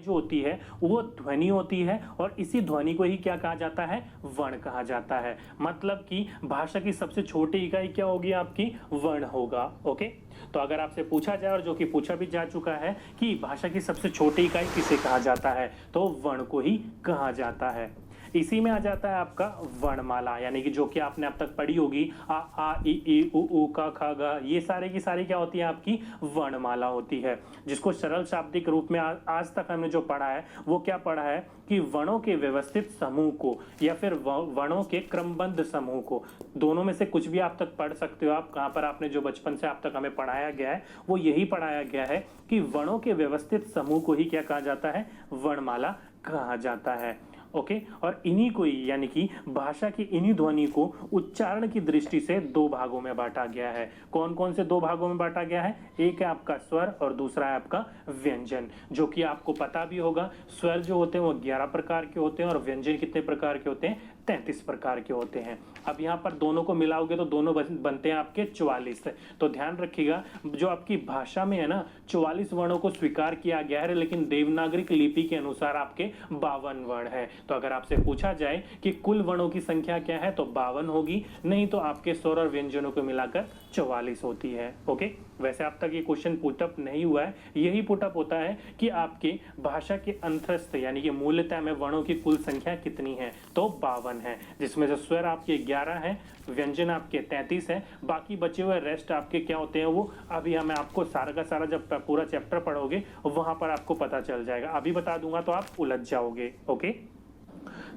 जो होती है वो ध्वनि होती है और इसी ध्वनि को ही क्या कहा जाता है, वर्ण कहा जाता है। मतलब कि भाषा की सबसे छोटी इकाई क्या होगी आपकी, वर्ण होगा। ओके, तो अगर आपसे पूछा जाए, और जो कि पूछा भी जा चुका है, कि भाषा की सबसे छोटी इकाई किसे कहा जाता है, तो वर्ण को ही कहा जाता है। इसी में आ जाता है आपका वर्णमाला, यानी कि जो कि आपने अब तक पढ़ी होगी, आ इ ई उ का ख ग, ये सारे की सारी क्या होती है, आपकी वर्णमाला होती है। जिसको सरल शाब्दिक रूप में आज तक हमने जो पढ़ा है वो क्या पढ़ा है, कि वर्णों के व्यवस्थित समूह को या फिर वर्णों के क्रमबद्ध समूह को, दोनों में से कुछ भी आप तक पढ़ सकते हो। आप कहाँ पर, आपने जो बचपन से आप तक हमें पढ़ाया गया है वो यही पढ़ाया गया है कि वर्णों के व्यवस्थित समूह को ही क्या कहा जाता है, वर्णमाला कहा जाता है। ओके, और इन्हीं को ही, यानी कि भाषा की इन्हीं ध्वनि को उच्चारण की दृष्टि से दो भागों में बांटा गया है। कौन कौन से दो भागों में बांटा गया है, एक है आपका स्वर और दूसरा है आपका व्यंजन। जो कि आपको पता भी होगा, स्वर जो होते हैं वो 11 प्रकार के होते हैं और व्यंजन कितने प्रकार के होते हैं, 33 प्रकार के होते हैं। अब यहाँ पर दोनों को मिलाओगे तो दोनों बनते हैं आपके 44। तो ध्यान रखिएगा, जो आपकी भाषा में है ना 44 वर्णों को स्वीकार किया गया है, लेकिन देवनागरी लिपि के अनुसार आपके 52 वर्ण है। तो अगर आपसे पूछा जाए कि कुल वर्णों की संख्या क्या है, तो 52 होगी, नहीं तो आपके स्वर और व्यंजनों को मिलाकर 44 होती है। ओके, वैसे अब तक ये क्वेश्चन पुटअप नहीं हुआ है, यही पुटअप होता है कि आपके भाषा के अंतरस्थ यानी कि मूलतः में वर्णों की कुल संख्या कितनी है, तो 52 है, जिसमें से स्वर आपके 11 है, व्यंजन आपके 33 है, बाकी बचे हुए रेस्ट आपके क्या होते हैं, वो अभी हमें आपको सारा का सारा जब पूरा चैप्टर पढ़ोगे वहां पर आपको पता चल जाएगा। अभी बता दूंगा तो आप उलझ जाओगे। ओके,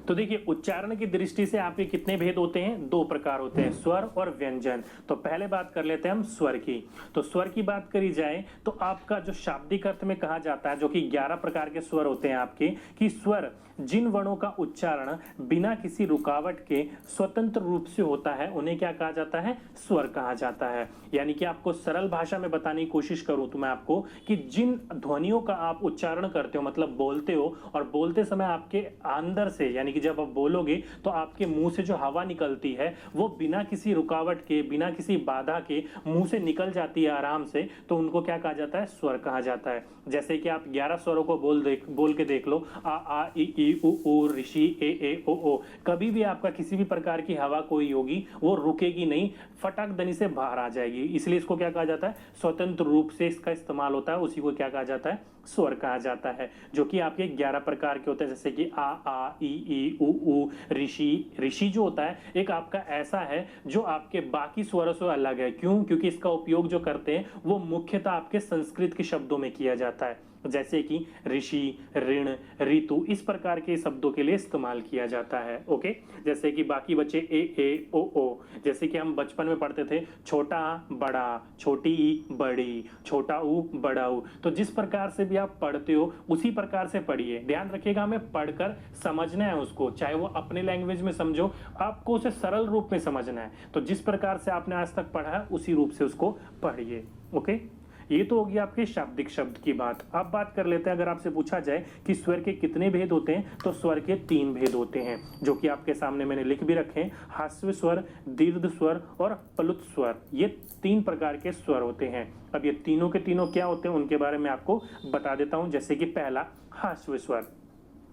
तो देखिए उच्चारण की दृष्टि से आपके कितने भेद होते हैं, दो प्रकार होते हैं, स्वर और व्यंजन। तो पहले बात कर लेते हैं हम स्वर की। तो स्वर की बात करी जाए तो आपका जो शाब्दिक अर्थ में कहा जाता है, जो कि 11 प्रकार के स्वर होते हैं आपके, कि स्वर जिन वर्णों का उच्चारण बिना किसी रुकावट के स्वतंत्र रूप से होता है उन्हें क्या कहा जाता है, स्वर कहा जाता है। यानी कि आपको सरल भाषा में बताने की कोशिश करूं तो मैं आपको, कि जिन ध्वनियों का आप उच्चारण करते हो, मतलब बोलते हो, और बोलते समय आपके अंदर से, यानी कि जब आप बोलोगे तो आपके मुंह से जो हवा निकलती है वो बिना किसी रुकावट के, बिना किसी बाधा के मुंह से निकल जाती है आराम से, तो उनको क्या कहा जाता है, स्वर कहा जाता है। जैसे कि आप 11 स्वरों को बोल के देख लो, आ इ उ ऊ ऋषि ए ओ ओ, कभी भी आपका किसी भी प्रकार की हवा कोई होगी वो रुकेगी नहीं, फटाक दनी से बाहर आ जाएगी, इसलिए इसको क्या कहा जाता है, स्वतंत्र रूप से इसका इस्तेमाल होता है, उसी को क्या कहा जाता है, स्वर कहा जाता है। जो कि आपके 11 प्रकार के होते हैं, जैसे कि आ इ उ ऋषि। ऋषि जो होता है एक आपका ऐसा है जो आपके बाकी स्वरों से अलग है। क्यों? क्योंकि इसका उपयोग जो करते हैं वो मुख्यतः आपके संस्कृत के शब्दों में किया जाता है, जैसे कि ऋषि, ऋण, ऋतु, इस प्रकार के शब्दों के लिए इस्तेमाल किया जाता है। ओके, जैसे कि बाकी बचे ए ओ, जैसे कि हम बचपन में पढ़ते थे, छोटा बड़ा, छोटी बड़ी, छोटा ऊ बड़ा ऊ। तो जिस प्रकार से भी आप पढ़ते हो उसी प्रकार से पढ़िए। ध्यान रखिएगा, हमें पढ़कर समझना है उसको, चाहे वो अपने लैंग्वेज में समझो, आपको उसे सरल रूप में समझना है। तो जिस प्रकार से आपने आज तक पढ़ा है उसी रूप से उसको पढ़िए। ओके, ये तो होगी आपके शाब्दिक शब्द की बात। अब बात कर लेते हैं, अगर आपसे पूछा जाए कि स्वर के कितने भेद होते हैं, तो स्वर के 3 भेद होते हैं, जो कि आपके सामने मैंने लिख भी रखे हैं। हास्य स्वर, दीर्घ स्वर और प्लुत स्वर, ये 3 प्रकार के स्वर होते हैं। अब ये तीनों के तीनों क्या होते हैं उनके बारे में आपको बता देता हूं। जैसे कि पहला हास्य स्वर।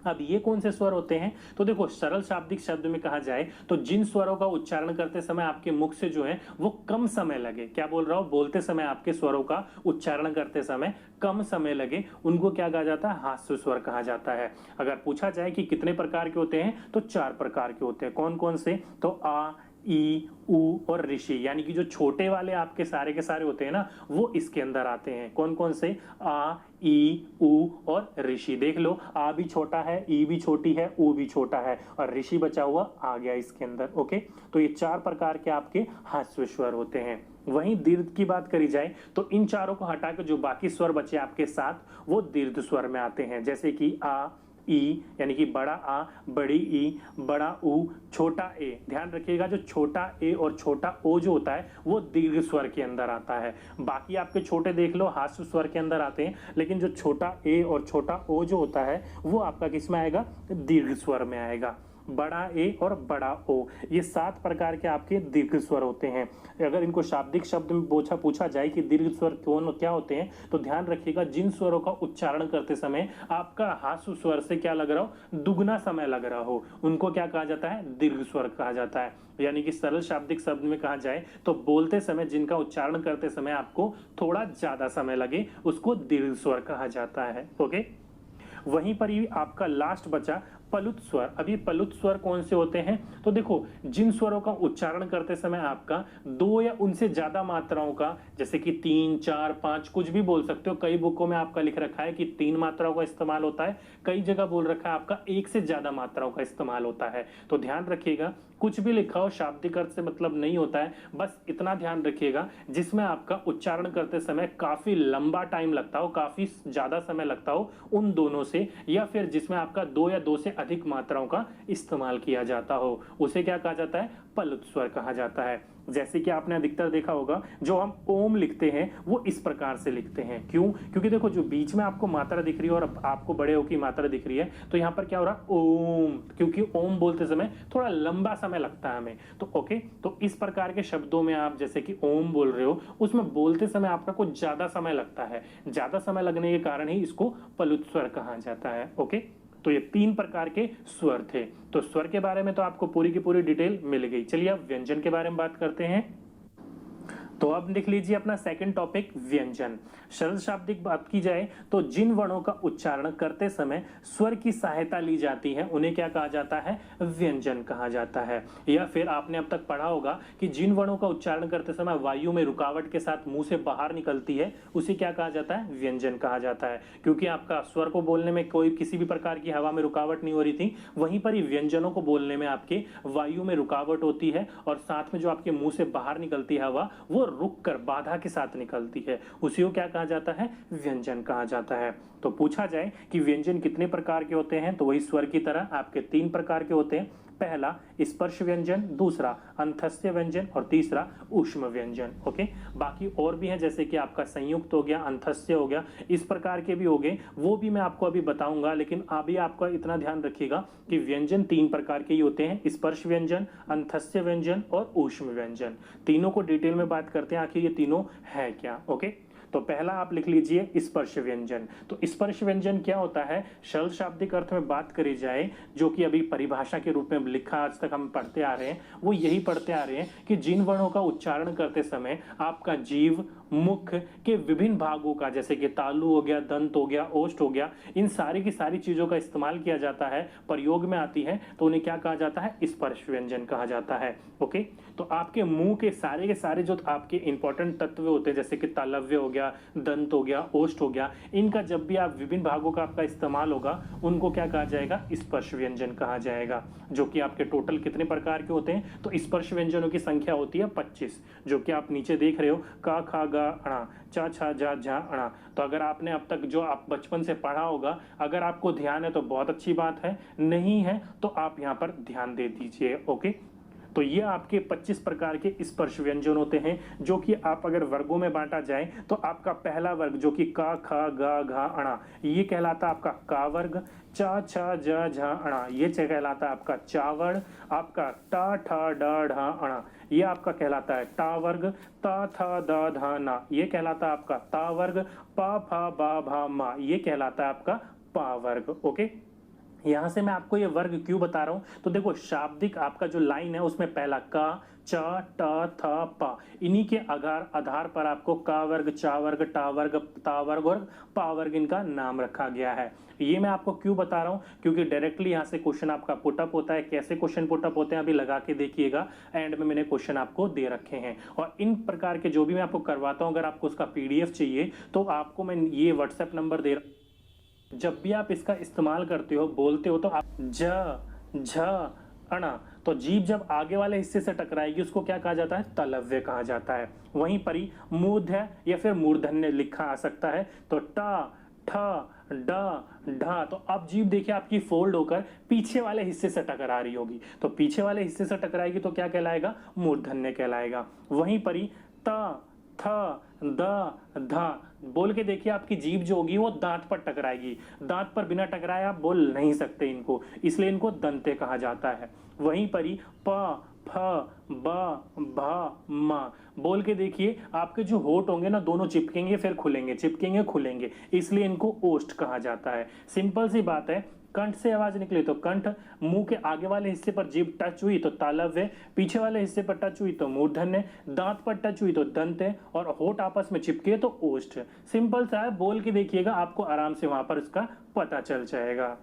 अब ये कौन से स्वर होते हैं, तो देखो सरल शाब्दिक शब्द में कहा जाए तो जिन स्वरों का उच्चारण करते समय आपके मुख से जो है वो कम समय लगे, क्या बोल रहा हूं, बोलते समय आपके स्वरों का उच्चारण करते समय कम समय लगे, उनको क्या कहा जाता है, हास्य स्वर कहा जाता है। अगर पूछा जाए कि कितने प्रकार के होते हैं, तो 4 प्रकार के होते हैं। कौन कौन से, तो आ, ई, उ और ऋषि, यानी कि जो छोटे वाले आपके सारे के सारे होते हैं ना, वो इसके अंदर आते हैं। कौन कौन से, आ, ई, उ और ऋषि। देख लो, आ भी छोटा है, ई भी छोटी है, उ भी छोटा है, और ऋषि बचा हुआ आ गया इसके अंदर। ओके, तो ये 4 प्रकार के आपके हास्य स्वर होते हैं। वहीं दीर्घ की बात करी जाए तो इन चारों को हटाकर जो बाकी स्वर बचे आपके साथ, वो दीर्घ स्वर में आते हैं। जैसे कि आ, ई, यानी कि बड़ा आ, बड़ी ई, बड़ा उ, छोटा ए। ध्यान रखिएगा, जो छोटा ए और छोटा ओ जो होता है वो दीर्घ स्वर के अंदर आता है। बाकी आपके छोटे देख लो हास्य स्वर के अंदर आते हैं, लेकिन जो छोटा ए और छोटा ओ जो होता है वो आपका किस में आएगा, दीर्घ स्वर में आएगा। बड़ा ए और बड़ा ओ, ये 7 प्रकार के आपके दीर्घ स्वर होते हैं। अगर इनको शाब्दिक शब्द में पूछा जाए कि दीर्घ स्वर कौन क्या होते हैं, तो ध्यान रखिएगा जिन स्वरों का उच्चारण करते समय आपका हासु स्वर से क्या लग रहा हो, दुगना समय लग रहा हो, उनको क्या कहा जाता है, दीर्घ स्वर कहा जाता है। यानी कि सरल शाब्दिक शब्द में कहा जाए तो बोलते समय जिनका उच्चारण करते समय आपको थोड़ा ज्यादा समय लगे, उसको दीर्घ स्वर कहा जाता है। ओके, वहीं पर ही आपका लास्ट बचा पलुत स्वर। अभी पलुत स्वर कौन से होते हैं, तो देखो जिन स्वरों का उच्चारण करते समय आपका 2 या उनसे ज्यादा मात्राओं का, जैसे कि 3, 4, 5 कुछ भी बोल सकते हो, कई बुकों में आपका लिख रखा है कि 3 मात्राओं का इस्तेमाल होता है, कई जगह बोल रखा है आपका 1 से ज्यादा मात्राओं का इस्तेमाल होता है। तो ध्यान रखिएगा कुछ भी लिखा हो शाब्दिक अर्थ से मतलब नहीं होता है, बस इतना ध्यान रखिएगा जिसमें आपका उच्चारण करते समय काफी लंबा टाइम लगता हो, काफी ज्यादा समय लगता हो, उन दोनों से, या फिर जिसमें आपका 2 या 2 से अधिक मात्राओं का इस्तेमाल किया जाता हो, उसे क्या कहा जाता है, पलुत स्वर कहा जाता है। जैसे कि आपने अधिकतर देखा होगा जो हम ओम लिखते हैं वो इस प्रकार से लिखते हैं। क्यों? क्योंकि देखो जो बीच में आपको मात्रा दिख रही है और आपको बड़े ओ की मात्रा दिख रही है, तो यहाँ पर क्या हो रहा है, ओम, क्योंकि ओम बोलते समय थोड़ा लंबा समय लगता है हमें। तो ओके, तो इस प्रकार के शब्दों में आप जैसे कि ओम बोल रहे हो, उसमें बोलते समय आपका कुछ ज्यादा समय लगता है, ज्यादा समय लगने के कारण ही इसको पलुत स्वर कहा जाता है। ओके, तो ये 3 प्रकार के स्वर थे। तो स्वर के बारे में तो आपको पूरी की पूरी डिटेल मिल गई। चलिए अब व्यंजन के बारे में बात करते हैं। तो अब लिख लीजिए अपना सेकंड टॉपिक, व्यंजन। सरल शाब्दिक बात की जाए तो जिन वर्णों का उच्चारण करते समय स्वर की सहायता ली जाती है उन्हें क्या कहा जाता है, व्यंजन कहा जाता है। या फिर आपने अब तक पढ़ा होगा कि जिन वर्णों का उच्चारण करते समय वायु में रुकावट के साथ मुंह से बाहर निकलती है उसे क्या कहा जाता है, व्यंजन कहा जाता है। क्योंकि आपका स्वर को बोलने में कोई किसी भी प्रकार की हवा में रुकावट नहीं हो रही थी, वहीं पर ही व्यंजनों को बोलने में आपके वायु में रुकावट होती है और साथ में जो आपके मुंह से बाहर निकलती है हवा, वो रुक कर बाधा के साथ निकलती है, उसी को क्या कहा जाता है, व्यंजन कहा जाता है। तो पूछा जाए कि व्यंजन कितने प्रकार के होते हैं, तो वही स्वर की तरह आपके 3 प्रकार के होते हैं। पहला स्पर्श व्यंजन, दूसरा अंतस्य व्यंजन और तीसरा ऊष्म व्यंजन। ओके, बाकी और भी हैं जैसे कि आपका संयुक्त हो गया, अंतस्य हो गया, इस प्रकार के भी हो गए, वो भी मैं आपको अभी बताऊंगा। लेकिन अभी आपका इतना ध्यान रखिएगा कि व्यंजन 3 प्रकार के ही होते हैं, स्पर्श व्यंजन, अंतस्य व्यंजन और ऊष्म व्यंजन। तीनों को डिटेल में बात करते हैं आखिर ये तीनों है क्या। ओके, तो पहला आप लिख लीजिए स्पर्श व्यंजन। तो स्पर्श व्यंजन क्या होता है, सरल शाब्दिक अर्थ में बात करी जाए, जो कि अभी परिभाषा के रूप में लिखा आज तक हम पढ़ते आ रहे हैं, वो यही पढ़ते आ रहे हैं कि जिन वर्णों का उच्चारण करते समय आपका जीव, मुख के विभिन्न भागों का, जैसे कि तालु हो गया, दंत हो गया, ओष्ठ हो गया, इन सारी की सारी चीजों का इस्तेमाल किया जाता है, प्रयोग में आती है, तो उन्हें क्या कहा जाता है, स्पर्श व्यंजन कहा जाता है। ओके, तो आपके मुंह के सारे जो आपके इंपॉर्टेंट तत्व होते हैं, जैसे कि तालव्य हो गया, दंत हो गया, ओष्ठ हो गया, इनका जब भी आप विभिन्न भागों का आपका इस्तेमाल होगा, उनको क्या कहा जाएगा, स्पर्श व्यंजन कहा जाएगा। जो कि आपके टोटल कितने प्रकार के होते हैं, तो स्पर्श व्यंजनों की संख्या होती है 25, जो कि आप नीचे देख रहे हो, का, खा, गा, अणा, चा, छा, जा, झा, अणा। तो अगर आपने अब तक जो आप बचपन से पढ़ा होगा, अगर आपको ध्यान है तो बहुत अच्छी बात है, नहीं है तो आप यहाँ पर ध्यान दे दीजिए। ओके, तो ये आपके 25 प्रकार के स्पर्श व्यंजन होते हैं, जो कि आप अगर वर्गों में बांटा जाए तो आपका पहला वर्ग जो कि का, खा, गा, घा, अणा, ये कहलाता आपका का वर्ग। चा, छा, जा, झा, अणा, ये कहलाता आपका चा वर्ग। आपका टा, ठा, डा, ढा, अणा, ये आपका कहलाता है टा वर्ग। ता, था, दा, धा, ना, ये कहलाता आपका ता वर्ग। पा, फा, बा, भा, मा, ये कहलाता है आपका पा वर्ग। ओके, यहां से मैं आपको ये वर्ग क्यों बता रहा हूं, तो देखो शाब्दिक आपका जो लाइन है उसमें पहला का, चा, टा, था, पा, इन्हीं के आधार पर आपको का वर्ग, चा वर्ग, टा वर्ग, ता वर्ग और पा वर्ग इनका नाम रखा गया है। ये मैं आपको क्यों बता रहा हूं, क्योंकि डायरेक्टली यहां से क्वेश्चन आपका पुटअप होता है। कैसे क्वेश्चन पुटअप होते हैं अभी लगा के देखिएगा, एंड में मैंने क्वेश्चन आपको दे रखे हैं। और इन प्रकार के जो भी मैं आपको करवाता हूं, अगर आपको उसका पीडीएफ चाहिए तो आपको मैं ये व्हाट्सएप नंबर दे रहा हूं। जब भी आप इसका इस्तेमाल करते हो, बोलते हो, तो आप ज, झ, अणा, तो जीभ जब आगे वाले हिस्से से टकराएगी उसको क्या कहा जाता है, तलव्य कहा जाता है। वहीं पर ही मूर्ध्य या फिर मूर्धन्य लिखा आ सकता है। तो टा, ठ, ड, ढा, तो अब जीभ देखिए आपकी फोल्ड होकर पीछे वाले हिस्से से टकरा रही होगी, तो पीछे वाले हिस्से से टकराएगी तो क्या कहलाएगा, मूर्धन्य कहलाएगा। वहीं पर ही त, थ, द, ध, बोल के देखिए, आपकी जीभ जो होगी वो दांत पर टकराएगी, दांत पर बिना टकराए आप बोल नहीं सकते इनको, इसलिए इनको दंते कहा जाता है। वहीं पर ही प फ ब भ म बोल के देखिए, आपके जो होठ होंगे ना दोनों चिपकेंगे फिर खुलेंगे, चिपकेंगे खुलेंगे, इसलिए इनको ओष्ठ कहा जाता है। सिंपल सी बात है, कंठ से आवाज निकली तो कंठ, मुंह के आगे वाले हिस्से पर जीभ टच हुई तो तालव्य, पीछे वाले हिस्से पर टच हुई तो मूर्धन्य, दांत पर टच हुई तो दंते, और होठ आपस में चिपके तो ओष्ठ। सिंपल सा है, बोल के देखिएगा, आपको आराम से वहां पर इसका पता चल जाएगा।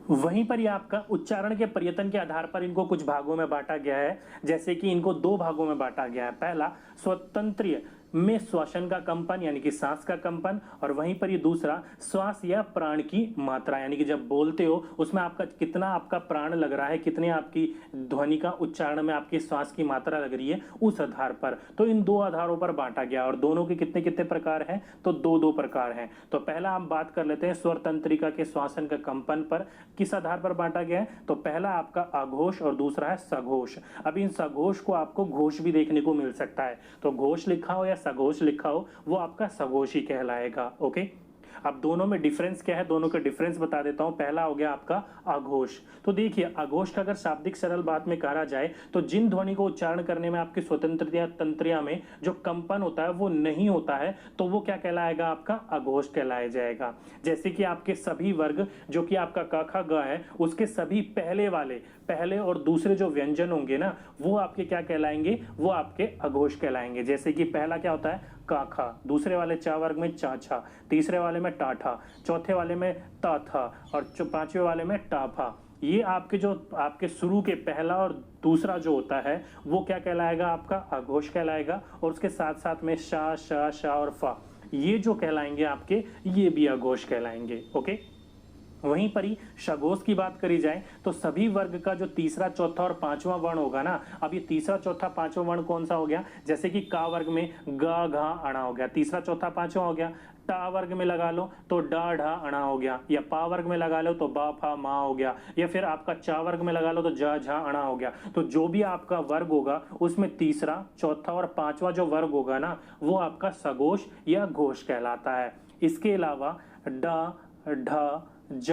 वहीं पर ही आपका उच्चारण के प्रयत्न के आधार पर इनको कुछ भागों में बांटा गया है। जैसे कि इनको दो भागों में बांटा गया है। पहला स्वतंत्र में श्वसन का कंपन यानी कि सांस का कंपन, और वहीं पर ये दूसरा श्वास या प्राण की मात्रा, यानी कि जब बोलते हो उसमें आपका कितना आपका प्राण लग रहा है, कितने आपकी ध्वनि का उच्चारण में आपकी श्वास की मात्रा लग रही है, उस आधार पर। तो इन दो आधारों पर बांटा गया, और दोनों के कितने कितने प्रकार हैं, तो दो दो प्रकार हैं। तो पहला हम बात कर लेते हैं स्वर तंत्रिका के श्वासन का कंपन पर किस आधार पर बांटा गया है। तो पहला आपका अघोष और दूसरा है सघोष। अब इन सघोष को आपको घोष भी देखने को मिल सकता है, तो घोष लिखा हो या सघोष लिखा हो वो आपका सघोष ही कहलाएगा। ओके, अब दोनों में डिफरेंस क्या है, दोनों का डिफरेंस बता देता हूं। पहला हो गया आपका अघोष। तो देखिए, अघोष का अगर शाब्दिक सरल बात में कहा जाए तो जिन ध्वनि को उच्चारण करने में आपकी स्वतंत्रता तंत्रिया में जो कंपन होता है वो नहीं होता है, तो वो क्या कहलाएगा, आपका अघोष कहलाया जाएगा। जैसे कि आपके सभी वर्ग जो कि आपका क ख ग है, उसके सभी पहले और दूसरे जो व्यंजन होंगे ना, वो आपके क्या कहलाएंगे, वो आपके अघोष कहलाएंगे। जैसे कि पहला क्या होता है, का खा, दूसरे वाले चा वर्ग में चा छा, तीसरे वाले में टा ठा, चौथे वाले में ता था, और पांचवे वाले में टा फा। ये आपके जो आपके शुरू के पहला और दूसरा जो होता है वो क्या कहलाएगा, आपका अघोष कहलाएगा। और उसके साथ साथ में शा शा शा और फा, ये जो कहलाएंगे आपके, ये भी अघोष कहलाएंगे। ओके, वहीं पर ही सघोष की बात करी जाए तो सभी वर्ग का जो तीसरा चौथा और पांचवा वर्ण होगा ना, अब ये तीसरा चौथा पांचवा वर्ण कौन सा हो गया, जैसे कि का वर्ग में ग घा अणा हो गया, तीसरा चौथा पांचवा हो गया। टा वर्ग में लगा लो तो डा ढा अणा हो गया, या पा वर्ग में लगा लो तो बा फा मा हो गया, या फिर आपका चा वर्ग में लगा लो तो जा झा अणा हो गया। तो जो भी आपका वर्ग होगा उसमें तीसरा चौथा और पांचवा जो वर्ग होगा ना, वो आपका सघोष या घोष कहलाता है। इसके अलावा डा ढ ज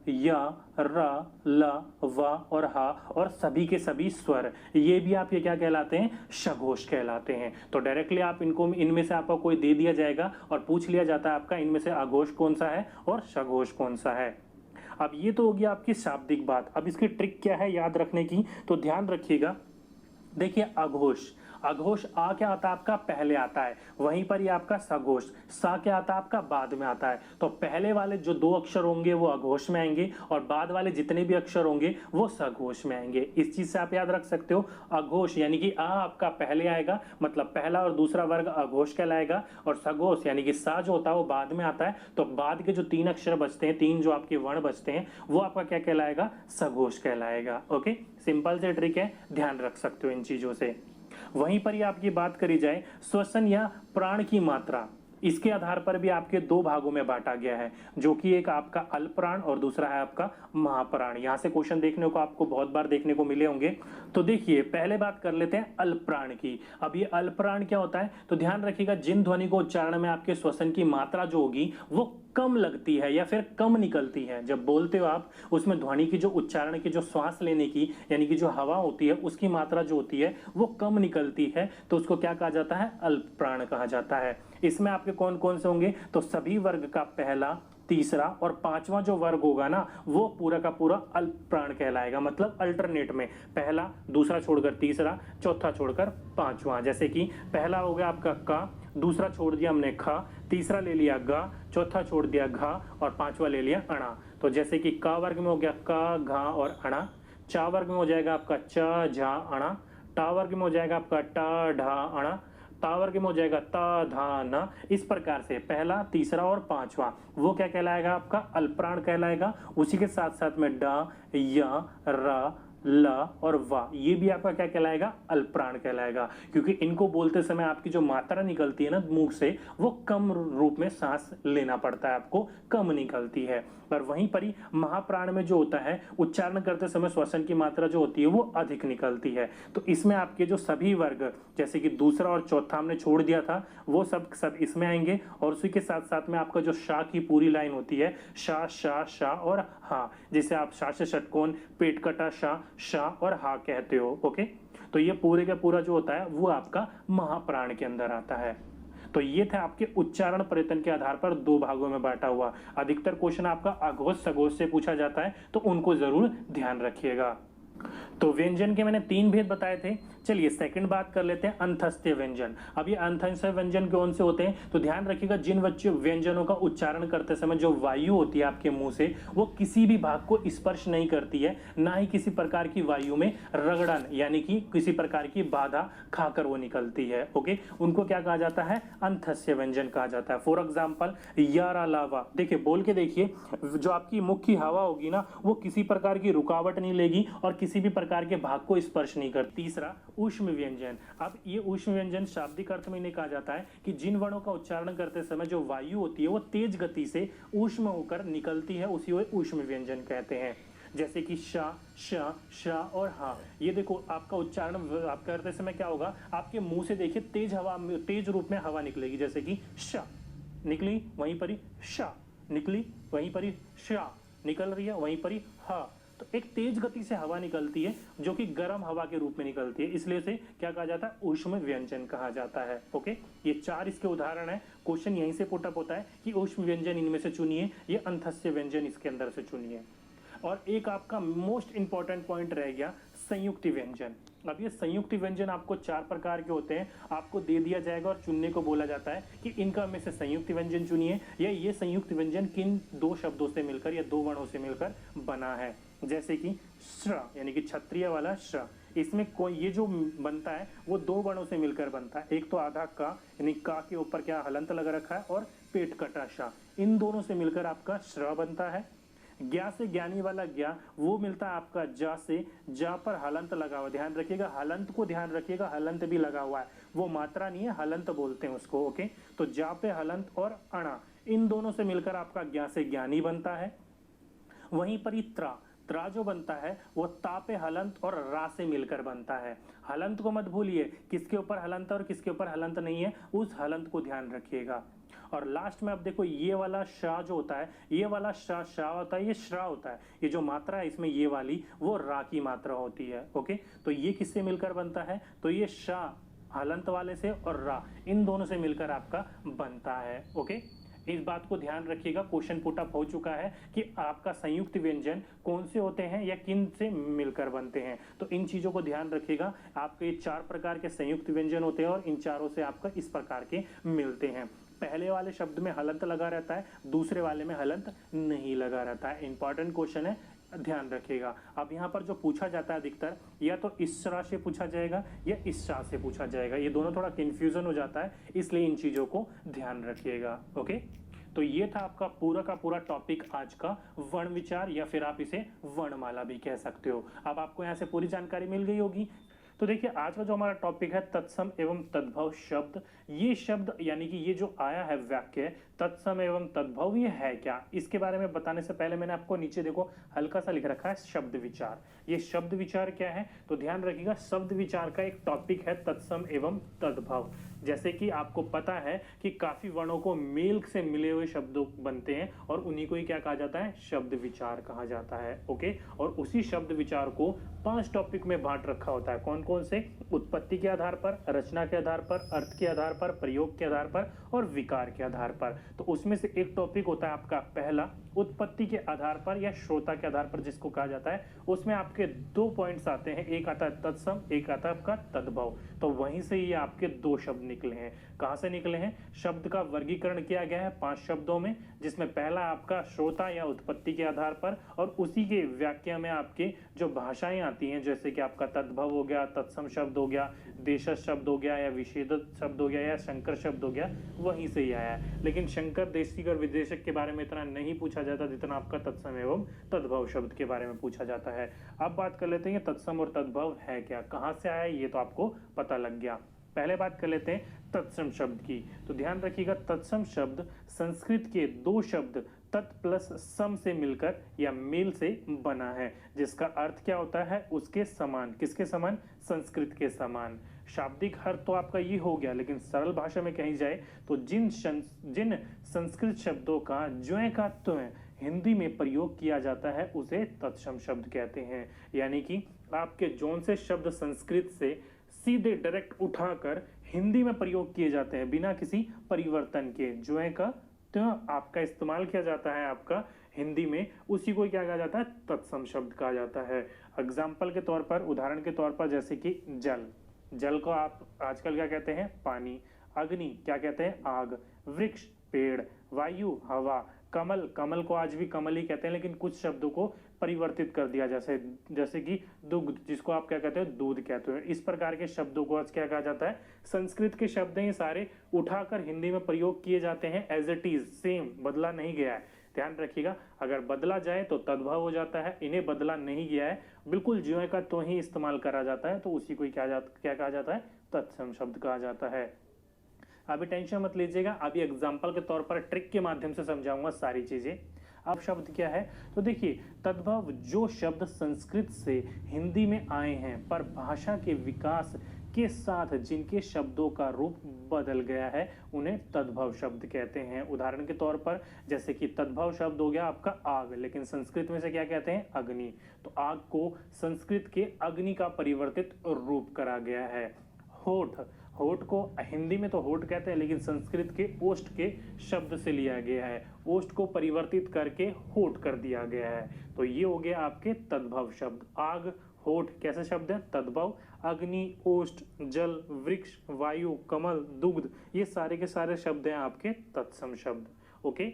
य र ल व और ह और सभी के सभी स्वर, ये भी आपके क्या कहलाते हैं, सघोष कहलाते हैं। तो डायरेक्टली आप इनको, इनमें से आपको कोई दे दिया जाएगा और पूछ लिया जाता है आपका इनमें से अघोष कौन सा है और सघोष कौन सा है। अब ये तो होगी आपकी शाब्दिक बात। अब इसकी ट्रिक क्या है याद रखने की, तो ध्यान रखिएगा। देखिए, अघोष, अघोष आ क्या आता है आपका, पहले आता है। वहीं पर ये आपका सघोष, सा क्या आता है आपका, बाद में आता है। तो पहले वाले जो दो अक्षर होंगे वो अघोष में आएंगे, और बाद वाले जितने भी अक्षर होंगे वो सघोष में आएंगे। इस चीज से आप याद रख सकते हो, अघोष यानी कि आ आपका पहले आएगा, मतलब पहला और दूसरा वर्ग अघोष कहलाएगा, और सघोष यानी कि सा जो होता है वो बाद में आता है। तो बाद के जो तीन अक्षर बचते हैं, तीन जो आपके वर्ण बचते हैं, वो आपका क्या कहलाएगा, सघोष कहलाएगा। ओके, सिंपल से ट्रिक है, ध्यान रख सकते हो इन चीजों से। वहीं पर ही आपकी बात करी जाए श्वसन या प्राण की मात्रा, इसके आधार पर भी आपके दो भागों में बांटा गया है, जो कि एक आपका अल्पप्राण और दूसरा है आपका महाप्राण। यहां से क्वेश्चन देखने को आपको बहुत बार देखने को मिले होंगे। तो देखिए, पहले बात कर लेते हैं अल्पप्राण की। अब ये अल्पप्राण क्या होता है, तो ध्यान रखिएगा, जिन ध्वनि को उच्चारण में आपके श्वसन की मात्रा जो होगी वो कम लगती है या फिर कम निकलती है। जब बोलते हो आप, उसमें ध्वनि की जो उच्चारण की जो श्वास लेने की यानी कि जो हवा होती है उसकी मात्रा जो होती है वो कम निकलती है, तो उसको क्या कहा जाता है, अल्पप्राण कहा जाता है। इसमें आपके कौन कौन से होंगे, तो सभी वर्ग का पहला, तीसरा और पांचवा जो वर्ग होगा ना, वो पूरा का पूरा अल्पप्राण कहलाएगा। मतलब अल्टरनेट में पहला, दूसरा छोड़कर तीसरा, चौथा छोड़कर पांचवा। जैसे कि पहला हो गया आपका का, दूसरा छोड़ दिया हमने खा, तीसरा ले लिया गा, चौथा छोड़ दिया घा, और पांचवा ले लिया अणा। तो जैसे कि का वर्ग में हो गया का, घा और अणा, चा वर्ग में हो जाएगा आपका च झा अणा, टा वर्ग में हो जाएगा आपका टा ढा अणा, ता वर्ग में हो जाएगा ता धा न। इस प्रकार से पहला, तीसरा और पांचवा वो क्या कहलाएगा, आपका अल्पप्राण कहलाएगा। उसी के साथ साथ में ड य र ल और वा, ये भी आपका क्या कहलाएगा, अल्पप्राण कहलाएगा, क्योंकि इनको बोलते समय आपकी जो मात्रा निकलती है ना मुख से, वो कम रूप में सांस लेना पड़ता है, आपको कम निकलती है। पर वहीं पर ही महाप्राण में जो होता है, उच्चारण करते समय श्वसन की मात्रा जो होती है वो अधिक निकलती है। तो इसमें आपके जो सभी वर्ग, जैसे कि दूसरा और चौथा हमने छोड़ दिया था, वो सब इसमें आएंगे। और उसी के साथ साथ में आपका जो शा की पूरी लाइन होती है, शा शा शा और हा, जिसे आप शा से षटकोण, पेट कटा शा और हा कहते हो। ओके, तो ये पूरे का पूरा जो होता है वो आपका महाप्राण के अंदर आता है। तो ये था आपके उच्चारण प्रयत्न के आधार पर दो भागों में बांटा हुआ। अधिकतर क्वेश्चन आपका अघोष सघोष से पूछा जाता है, तो उनको जरूर ध्यान रखिएगा। तो व्यंजन के मैंने 3 भेद बताए थे। चलिए सेकंड बात कर लेते हैं अंतस्थ व्यंजन। अब ये अंतस्थ व्यंजन कौन से होते हैं, तो ध्यान रखिएगा, जिन बच्चे व्यंजनों का उच्चारण करते समय जो वायु होती है आपके मुंह से, वो किसी भी भाग को स्पर्श नहीं करती है, ना ही किसी प्रकार की वायु में रगड़न यानी कि किसी प्रकार की बाधा खाकर वो निकलती है। ओके, उनको क्या कहा जाता है, अंतस्थ व्यंजन कहा जाता है। फॉर एग्जाम्पल यारा लावा, देखिए बोल के देखिए, जो आपकी मुख की हवा होगी ना, वो किसी प्रकार की रुकावट नहीं लेगी और किसी भी प्रकार के भाग को स्पर्श नहीं करती। तीसरा ऊष्म व्यंजन। अब ये ऊष्म व्यंजन शाब्दिक अर्थ में इन्हें कहा जाता है कि जिन वर्णों का उच्चारण करते समय जो वायु होती है वो तेज गति से ऊष्म होकर निकलती है, उसी को ऊष्म व्यंजन कहते हैं। जैसे कि शा श श और हा, ये देखो आपका उच्चारण आप करते समय क्या होगा, आपके मुंह से देखिए तेज हवा, तेज रूप में हवा निकलेगी, जैसे कि श निकली, वहीं पर ही शा निकली, वहीं पर ही शा निकल रही है, वहीं पर ही हा। तो एक तेज गति से हवा निकलती है जो कि गर्म हवा के रूप में निकलती है, इसलिए इसे क्या कहा जाता है, ऊष्म व्यंजन कहा जाता है। ओके, ये 4 इसके उदाहरण है। क्वेश्चन यहीं से पुटअप होता है कि ऊष्म व्यंजन इनमें से चुनिए, ये अंतस्य व्यंजन इसके अंदर से चुनिए। और एक आपका मोस्ट इंपॉर्टेंट पॉइंट रह गया, संयुक्त व्यंजन। अब ये संयुक्त व्यंजन आपको 4 प्रकार के होते हैं, आपको दे दिया जाएगा और चुनने को बोला जाता है कि इनका में से संयुक्त व्यंजन चुनिए, या ये संयुक्त व्यंजन किन 2 शब्दों से मिलकर या 2 वर्णों से मिलकर बना है। जैसे कि श्र यानी कि क्षत्रिय वाला श्र, इसमें कोई ये जो बनता है वो 2 वर्णों से मिलकर बनता है। एक तो आधा का यानी का के ऊपर क्या हलंत लगा रखा है, और पेट कटा शा, इन दोनों से मिलकर आपका श्र बनता है। ज्ञा से ज्ञानी वाला ज्ञा, वो मिलता है आपका जा से, जा पर हलंत लगा हुआ, ध्यान रखिएगा, हलंत को ध्यान रखिएगा, हलंत भी लगा हुआ है, वो मात्रा नहीं है, हलंत बोलते हैं उसको। ओके, तो जा पे हलंत और अणा, इन दोनों से मिलकर आपका ज्ञा से ज्ञानी बनता है। वहीं पर ही त्रा जो बनता है वो ता पे हलंत और रा से मिलकर बनता है। हलंत को मत भूलिए, किसके ऊपर हलंत और किसके ऊपर हलंत नहीं है, उस हलंत को ध्यान रखिएगा। और लास्ट में अब देखो, ये वाला शा जो होता है, ये वाला शा होता है, ये श्रा होता है, ये जो मात्रा है इसमें ये वाली वो रा की मात्रा होती है। ओके, तो ये किससे मिलकर बनता है, तो ये शा हलंत वाले से और रा, इन दोनों से मिलकर आपका बनता है। ओके, इस बात को ध्यान रखिएगा, क्वेश्चन पुटअप हो चुका है कि आपका संयुक्त व्यंजन कौन से होते हैं या किन से मिलकर बनते हैं। तो इन चीजों को ध्यान रखिएगा, आपके 4 प्रकार के संयुक्त व्यंजन होते हैं और इन चारों से आपका इस प्रकार के मिलते हैं। पहले वाले शब्द में हलंत लगा रहता है, दूसरे वाले में हलंत नहीं लगा रहता है। इंपॉर्टेंट क्वेश्चन है, ध्यान रखिएगा। अब यहाँ पर जो पूछा जाता है अधिकतर, या तो इस शा से पूछा जाएगा या इस शा से पूछा जाएगा, ये दोनों थोड़ा कंफ्यूजन हो जाता है, इसलिए इन चीजों को ध्यान रखिएगा। ओके, तो ये था आपका पूरा का पूरा टॉपिक आज का, वर्ण विचार, या फिर आप इसे वर्णमाला भी कह सकते हो। अब आपको यहाँ से पूरी जानकारी मिल गई होगी। तो देखिए, आज का जो हमारा टॉपिक है तत्सम एवं तद्भव शब्द, ये शब्द यानी कि ये जो आया है वाक्य तत्सम एवं तद्भव, ये है क्या, इसके बारे में बताने से पहले मैंने आपको नीचे देखो हल्का सा लिख रखा है शब्द विचार। ये शब्द विचार क्या है, तो ध्यान रखिएगा, शब्द विचार का एक टॉपिक है तत्सम एवं तद्भव। जैसे कि आपको पता है कि काफी वर्णों को मेल से मिले हुए शब्द बनते हैं और उन्हीं को ही क्या कहा जाता है, शब्द विचार कहा जाता है। ओके, और उसी शब्द विचार को 5 टॉपिक में बांट रखा होता है। कौन कौन से, उत्पत्ति के आधार पर, रचना के आधार पर, अर्थ के आधार पर, प्रयोग के आधार पर और विकार के आधार पर। तो उसमें से एक टॉपिक होता है आपका पहला, उत्पत्ति के आधार पर या श्रोता के आधार पर जिसको कहा जाता है। उसमें आपके 2 पॉइंट्स आते हैं, एक आता है तत्सम, एक आता है आपका तद्भव। तो वहीं से ये आपके 2 शब्द निकले हैं, कहाँ से निकले हैं? शब्द का वर्गीकरण किया गया है 5 शब्दों में, जिसमें पहला आपका श्रोता या उत्पत्ति के आधार पर, और उसी के व्याख्या में आपके जो भाषाएं आती हैं, जैसे कि आपका तद्भव हो गया, तत्सम शब्द हो गया, देशज शब्द हो गया, या विषेदज शब्द हो गया, या शंकर शब्द हो गया, वहीं से ही आया है। लेकिन शंकर, देशिक और विदेशक के बारे में इतना नहीं पूछा जाता जितना आपका तत्सम एवं तद्भव शब्द के बारे में पूछा जाता है। अब बात कर लेते हैं तत्सम और तद्भव है क्या, कहाँ से आया, ये तो आपको पता लग गया। पहले बात कर लेते हैं तत्सम शब्द की। तो ध्यान रखिएगा, तत्सम शब्द संस्कृत के 2 शब्द तत् प्लस सम से मिलकर या मेल से बना है, जिसका अर्थ क्या होता है? उसके समान। किसके समान? संस्कृत के समान। शाब्दिक अर्थ तो आपका ये हो गया, लेकिन सरल भाषा में कही जाए तो जिन संस्कृत शब्दों का ज्यों का त्यों हिंदी में प्रयोग किया जाता है उसे तत्सम शब्द कहते हैं। यानी कि आपके जौन से शब्द संस्कृत से सीधे डायरेक्ट उठाकर हिंदी में प्रयोग किए जाते हैं बिना किसी परिवर्तन के, ज्यों का त्यों आपका इस्तेमाल किया जाता है आपका हिंदी में, उसी को क्या कहा जाता है? तत्सम शब्द कहा जाता है। एग्जाम्पल के तौर पर, उदाहरण के तौर पर, जैसे कि जल, जल को आप आजकल क्या कहते हैं? पानी। अग्नि क्या कहते हैं? आग। वृक्ष पेड़। वायु हवा। कमल, कमल को आज भी कमल ही कहते हैं, लेकिन कुछ शब्दों को परिवर्तित कर दिया, जैसे कि दुग्ध, जिसको आप क्या कहते हैं? दूध कहते हैं। इस प्रकार के शब्दों को आज क्या कहा जाता है? संस्कृत के शब्द हैं, सारे उठाकर हिंदी में प्रयोग किए जाते हैं एज इट इज, सेम, बदला नहीं गया है। ध्यान रखिएगा, अगर बदला जाए तो तद्भव हो जाता है, इन्हें बदला नहीं गया है, बिल्कुल ज्यों का त्यों ही इस्तेमाल करा जाता है, तो उसी को क्या कहा जाता है? तत्सम शब्द कहा जाता है। अभी टेंशन मत लीजिएगा, अभी एग्जाम्पल के तौर पर ट्रिक के माध्यम से समझाऊंगा सारी चीजें। अब शब्द क्या है? तो देखिए, तद्भव जो शब्द संस्कृत से हिंदी में आए हैं पर भाषा के विकास के साथ जिनके शब्दों का रूप बदल गया है, उन्हें तद्भव शब्द कहते हैं। उदाहरण के तौर पर, जैसे कि तद्भव शब्द हो गया आपका आग, लेकिन संस्कृत में से क्या कहते हैं? अग्नि। तो आग को संस्कृत के अग्नि का परिवर्तित रूप करा गया है। होठ, होठ को हिंदी में तो होठ कहते हैं, लेकिन संस्कृत के ओष्ठ के शब्द से लिया गया है, ओष्ठ को परिवर्तित करके होठ कर दिया गया है। तो ये हो गया आपके तद्भव शब्द। आग, होठ कैसे शब्द है? तद्भव। अग्नि, ओष्ठ, जल, वृक्ष, वायु, कमल, दुग्ध, ये सारे के सारे शब्द हैं आपके तत्सम शब्द। ओके,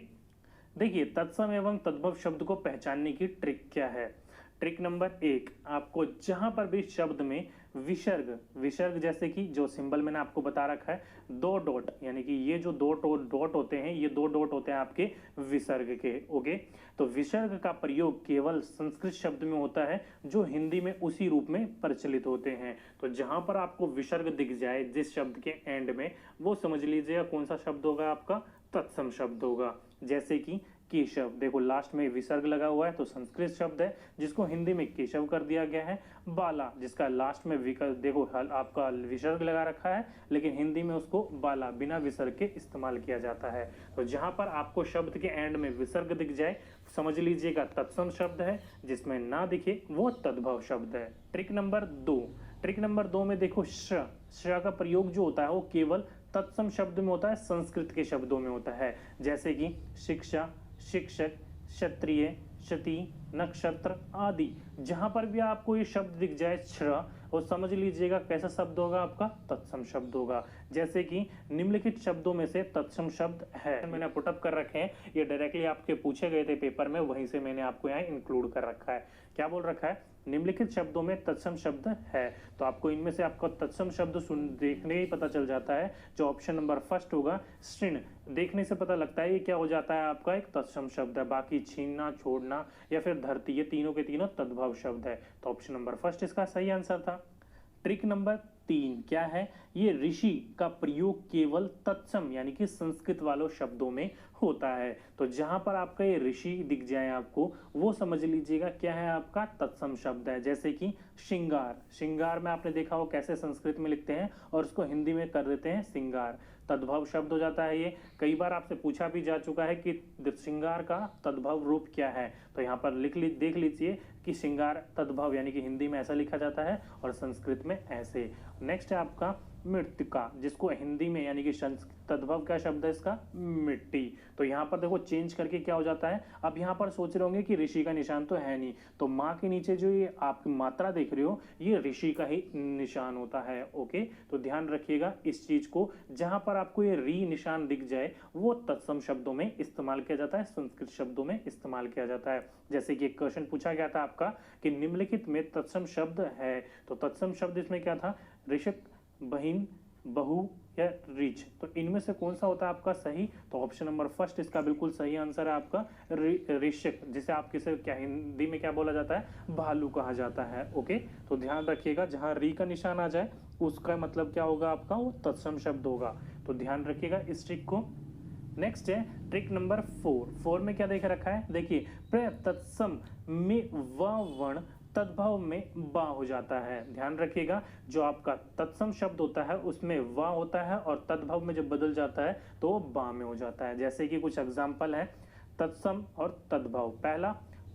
देखिए तत्सम एवं तद्भव शब्द को पहचानने की ट्रिक क्या है? ट्रिक नंबर 1, आपको जहां पर भी शब्द में विसर्ग, विसर्ग जैसे कि जो सिंबल मैंने आपको बता रखा है 2 डॉट, यानी कि ये जो 2 डॉट होते हैं, ये 2 डॉट होते हैं आपके विसर्ग के। ओके, तो विसर्ग का प्रयोग केवल संस्कृत शब्द में होता है जो हिंदी में उसी रूप में प्रचलित होते हैं। तो जहां पर आपको विसर्ग दिख जाए जिस शब्द के एंड में, वो समझ लीजिएगा कौन सा शब्द होगा आपका? तत्सम शब्द होगा। जैसे कि केशव, देखो लास्ट में विसर्ग लगा हुआ है तो संस्कृत शब्द है जिसको हिंदी में केशव कर दिया गया है। बाला, जिसका लास्ट में देखो आपका विसर्ग लगा रखा है, लेकिन हिंदी में उसको बाला बिना विसर्ग के इस्तेमाल किया जाता है। तो जहां पर आपको शब्द के एंड में विसर्ग दिख जाए, समझ लीजिएगा तत्सम शब्द है, जिसमें ना दिखे वो तद्भव शब्द है। ट्रिक नंबर 2, ट्रिक नंबर 2 में देखो श का प्रयोग जो होता है वो केवल तत्सम शब्द में होता है, संस्कृत के शब्दों में होता है। जैसे कि शिक्षा, शिक्षक, क्षत्रिय, क्षति, नक्षत्र आदि, जहां पर भी आपको ये शब्द दिख जाए श्र, और समझ लीजिएगा कैसा शब्द होगा आपका? तत्सम शब्द होगा। जैसे कि निम्नलिखित शब्दों में से तत्सम शब्द है, मैंने पुटअप कर रखे हैं, ये डायरेक्टली आपके पूछे गए थे पेपर में, वहीं से मैंने आपको यहाँ इंक्लूड कर रखा है। क्या बोल रखा है? निम्नलिखित शब्दों में तत्सम शब्द है, तो आपको इनमें से आपको तत्सम शब्द देखने ही पता चल जाता है। जो ऑप्शन नंबर फर्स्ट होगा ऋण, देखने से पता लगता है ये क्या हो जाता है आपका? एक तत्सम शब्द है। बाकी छीनना, छोड़ना या फिर धरती, ये तीनों के तीनों तद्भव शब्द है। तो ऑप्शन नंबर फर्स्ट इसका सही आंसर था। ट्रिक नंबर 3 क्या है? ये ऋषि का प्रयोग केवल तत्सम यानी कि संस्कृत वालों शब्दों में होता है। तो जहां पर आपका ये ऋषि दिख जाए आपको, वो समझ लीजिएगा क्या है आपका? तत्सम शब्द है। जैसे कि श्रृंगार, श्रृंगार में आपने देखा हो कैसे संस्कृत में लिखते हैं और उसको हिंदी में कर देते हैं श्रृंगार, तद्भव शब्द हो जाता है ये। कई बार आपसे पूछा भी जा चुका है कि श्रृंगार का तद्भव रूप क्या है, तो यहाँ पर देख लीजिए कि श्रृंगार तद्भव यानी कि हिंदी में ऐसा लिखा जाता है और संस्कृत में ऐसे। नेक्स्ट है आपका मृत्तिका, जिसको हिंदी में यानी कि संस्कृत तद्भव क्या शब्द है इसका, मिट्टी। तो यहाँ पर देखो चेंज करके क्या हो जाता है, अब यहाँ पर सोच रहे होंगे कि ऋषि का निशान तो है नहीं, तो माँ के नीचे जो ये आप मात्रा देख रहे हो ये ऋषि का ही निशान होता है। ओके, तो ध्यान रखिएगा इस चीज को, जहां पर आपको ये री निशान दिख जाए वो तत्सम शब्दों में इस्तेमाल किया जाता है, संस्कृत शब्दों में इस्तेमाल किया जाता है। जैसे कि एक क्वेश्चन पूछा गया था आपका कि निम्नलिखित में तत्सम शब्द है, तो तत्सम शब्द इसमें क्या था, ऋषक, बहिन, बहु या रीच, तो इनमें से कौन सा होता है आपका सही, तो ऑप्शन नंबर फर्स्ट इसका बिल्कुल सही आंसर है आपका ऋषक, जिसे आप किसे क्या हिंदी में क्या बोला जाता है, भालू कहा जाता है। ओके, तो ध्यान रखिएगा जहां री का निशान आ जाए उसका मतलब क्या होगा आपका, वो तत्सम शब्द होगा, तो ध्यान रखिएगा इस ट्रिक को। नेक्स्ट है ट्रिक नंबर 4 में क्या देख रखा है, देखिए प्र तत्सम में व वर्ण तद्भव में बा हो जाता है। ध्यान रखिएगा जो आपका तत्सम शब्द होता है उसमें वा होता है और तद्भव में जब बदल जाता है तो वो बा में हो जाता है। जैसे कि कुछ एग्जाम्पल है तत्सम और तद्भव। पहला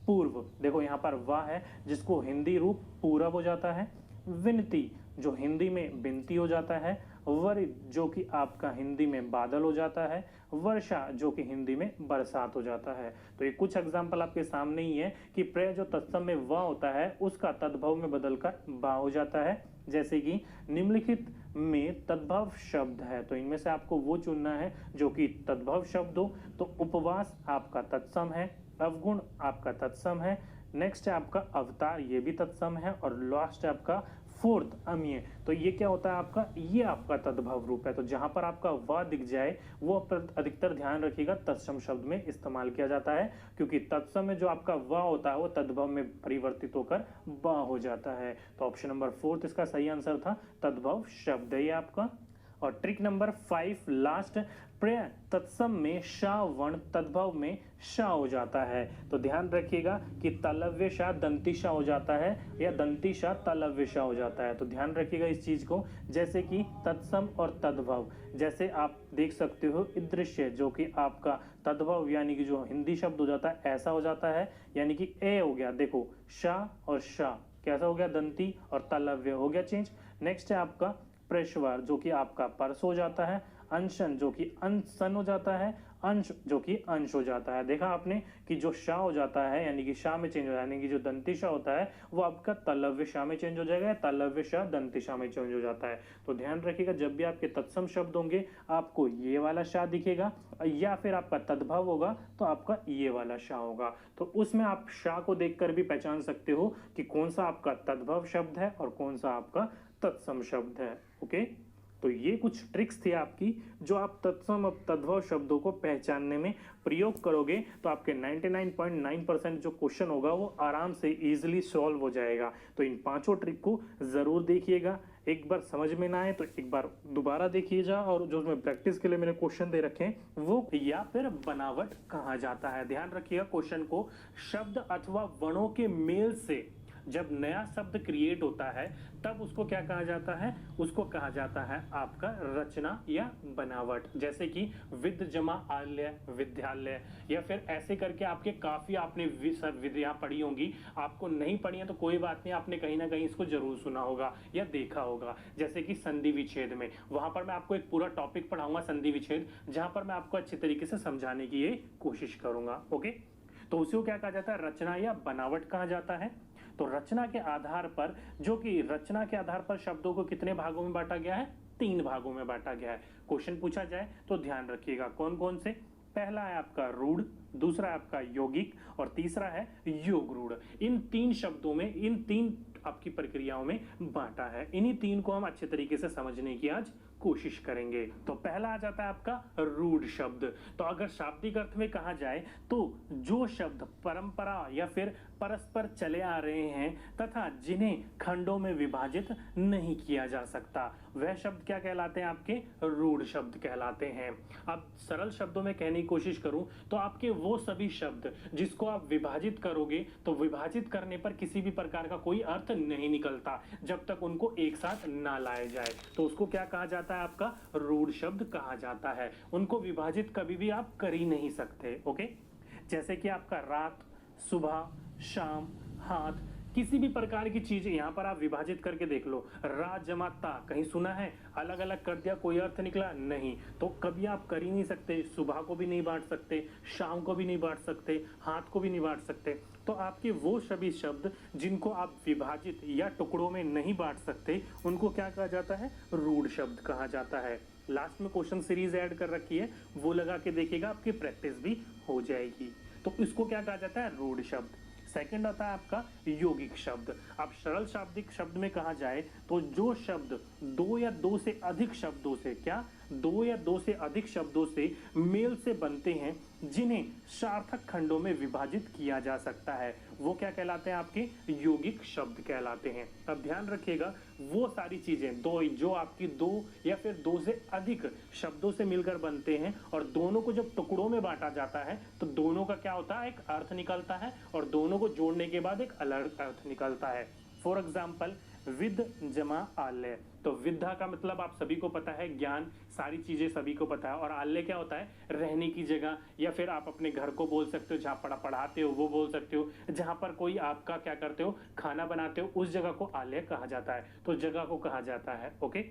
पूर्व, देखो यहाँ पर वा है जिसको हिंदी रूप पूरब हो जाता है। विनती जो हिंदी में बिनती हो जाता है। वरिद जो कि आपका हिंदी में बादल हो जाता है। वर्षा जो कि हिंदी में बरसात हो जाता है। तो ये कुछ एग्जाम्पल आपके सामने ही है कि प्र जो तत्सम में व होता है उसका तद्भव में बदलकर बा हो जाता है। जैसे कि निम्नलिखित में तद्भव शब्द है, तो इनमें से आपको वो चुनना है जो कि तद्भव शब्द हो। तो उपवास आपका तत्सम है, अवगुण आपका तत्सम है, नेक्स्ट है आपका अवतार, ये भी तत्सम है, और लास्ट है आपका फोर्थ अमीय। तो ये क्या होता है आपका, ये आपका तद्भव रूप है। तो जहां पर आपका व दिख जाए वो अधिकतर ध्यान रखिएगा तत्सम शब्द में इस्तेमाल किया जाता है, क्योंकि तत्सम में जो आपका व होता है वो तद्भव में परिवर्तित होकर ब हो जाता है। तो ऑप्शन नंबर 4 इसका सही आंसर था, तद्भव शब्द है ये आपका। और ट्रिक नंबर 5 लास्ट, प्र तत्सम में शा वर्ण तद्भव में शा हो जाता है। तो ध्यान रखिएगा कि तलव्य शा दंती शा हो जाता है या दंती शा तलव्य शा हो जाता है। तो ध्यान रखिएगा इस चीज को, जैसे कि तत्सम और तद्भव, जैसे आप देख सकते हो दृश्य जो कि आपका तद्भव यानी कि जो हिंदी शब्द हो जाता है ऐसा हो जाता है, यानी कि ए हो गया, देखो शा और शा कैसा हो गया दंती, और तलव्य हो गया चेंज। नेक्स्ट है आपका प्रश्वर जो कि आपका परस हो जाता है, अंशन जो कि अंशन हो जाता है, अंश जो कि अंश हो जाता है। देखा आपने कि जो शाह हो जाता है यानी कि शाह में चेंज हो जाता है, यानी कि जो दंती शाह होता है वो आपका तलव्य शाह में चेंज हो जाएगा, तलव्य शाह दंती शाह में चेंज हो जाता है। तो ध्यान रखिएगा जब भी आपके तत्सम शब्द होंगे आपको ये वाला शाह दिखेगा, या फिर आपका तद्भव होगा तो आपका ये वाला शाह होगा। तो उसमें आप शाह को देखकर भी पहचान सकते हो कि कौन सा आपका तद्भव शब्द है और कौन सा आपका तत्सम शब्द है। ओके, तो ये कुछ ट्रिक्स थी आपकी जो आप तत्सम और तद्भव शब्दों को पहचानने में प्रयोग करोगे तो आपके 99.9% जो क्वेश्चन होगा वो आराम से इजीली सॉल्व हो जाएगा। तो इन पांचों ट्रिक को जरूर देखिएगा, एक बार समझ में ना आए तो एक बार दोबारा देखिएगा, और जो उसमें प्रैक्टिस के लिए मैंने क्वेश्चन दे रखे हैं वो या फिर बनावट कहा जाता है। ध्यान रखिएगा क्वेश्चन को, शब्द अथवा वर्णों के मेल से जब नया शब्द क्रिएट होता है तब उसको क्या कहा जाता है, उसको कहा जाता है आपका रचना या बनावट। जैसे कि विद जमा आल्य विद्यालय, या फिर ऐसे करके आपके काफी आपने विधियां पढ़ी होंगी, आपको नहीं पढ़ी है तो कोई बात नहीं, आपने कहीं ना कहीं इसको जरूर सुना होगा या देखा होगा। जैसे कि संधि विच्छेद में, वहां पर मैं आपको एक पूरा टॉपिक पढ़ाऊंगा संधि विच्छेद, जहां पर मैं आपको अच्छे तरीके से समझाने की ये कोशिश करूंगा। ओके, तो उसी को क्या कहा जाता है, रचना या बनावट कहा जाता है। तो रचना के आधार पर, जो कि रचना के आधार पर शब्दों को कितने भागों में बांटा गया है, 3 भागों में बांटा गया है। क्वेश्चन पूछा जाए तो ध्यान रखिएगा कौन कौन से, पहला है आपका रूढ़, दूसरा है आपका यौगिक, और तीसरा है योग रूढ़। इन 3 शब्दों में, इन 3 आपकी प्रक्रियाओं में बांटा है। इन्हीं 3 को हम अच्छे तरीके से समझने की आज कोशिश करेंगे। तो पहला आ जाता है आपका रूढ़ शब्द। तो अगर शाब्दिक अर्थ में कहा जाए तो जो शब्द परंपरा या फिर परस्पर चले आ रहे हैं तथा जिन्हें खंडों में विभाजित नहीं किया जा सकता, वह शब्द क्या कहलाते हैं, आपके रूढ़ शब्द कहलाते हैं। अब सरल शब्दों में कहने की कोशिश करूं तो आपके वो सभी शब्द जिसको आप विभाजित करोगे तो विभाजित करने पर किसी भी प्रकार का कोई अर्थ नहीं निकलता जब तक उनको एक साथ ना लाया जाए, तो उसको क्या कहा जाता है, आपका रूढ़ शब्द कहा जाता है। उनको विभाजित कभी भी आप कर ही नहीं सकते। ओके, जैसे कि आपका रात, सुबह, शाम, हाथ, किसी भी प्रकार की चीज यहाँ पर आप विभाजित करके देख लो, रा जमा ता कहीं सुना है, अलग अलग कर दिया कोई अर्थ निकला नहीं, तो कभी आप कर ही नहीं सकते। सुबह को भी नहीं बांट सकते, शाम को भी नहीं बांट सकते, हाथ को भी नहीं बांट सकते। तो आपके वो सभी शब्द जिनको आप विभाजित या टुकड़ों में नहीं बांट सकते उनको क्या कहा जाता है, रूढ़ शब्द कहा जाता है। लास्ट में क्वेश्चन सीरीज ऐड कर रखी है, वो लगा के देखिएगा, आपकी प्रैक्टिस भी हो जाएगी। तो इसको क्या कहा जाता है, रूढ़ शब्द। सेकंड आता है आपका यौगिक शब्द। अब सरल शाब्दिक शब्द में कहा जाए तो जो शब्द दो या दो से अधिक शब्दों से, क्या, दो या दो से अधिक शब्दों से मेल से बनते हैं, जिन्हें सार्थक खंडों में विभाजित किया जा सकता है, वो क्या कहलाते हैं, आपके यौगिक शब्द कहलाते हैं। अब ध्यान रखिएगा, वो सारी चीजें दो जो आपकी दो या फिर दो से अधिक शब्दों से मिलकर बनते हैं और दोनों को जब टुकड़ों में बांटा जाता है तो दोनों का क्या होता है, एक अर्थ निकलता है और दोनों को जोड़ने के बाद एक अलग अर्थ निकलता है। फॉर एग्जाम्पल विद जमा आल्य, तो विद्या का मतलब आप सभी को पता है, ज्ञान, सारी चीजें सभी को पता है। और आल्य क्या होता है, रहने की जगह, या फिर आप अपने घर को बोल सकते हो, जहाँ पढ़ाते हो वो बोल सकते हो, जहां पर कोई आपका क्या करते हो, खाना बनाते हो, उस जगह को आल्य कहा जाता है, तो जगह को कहा जाता है। ओके,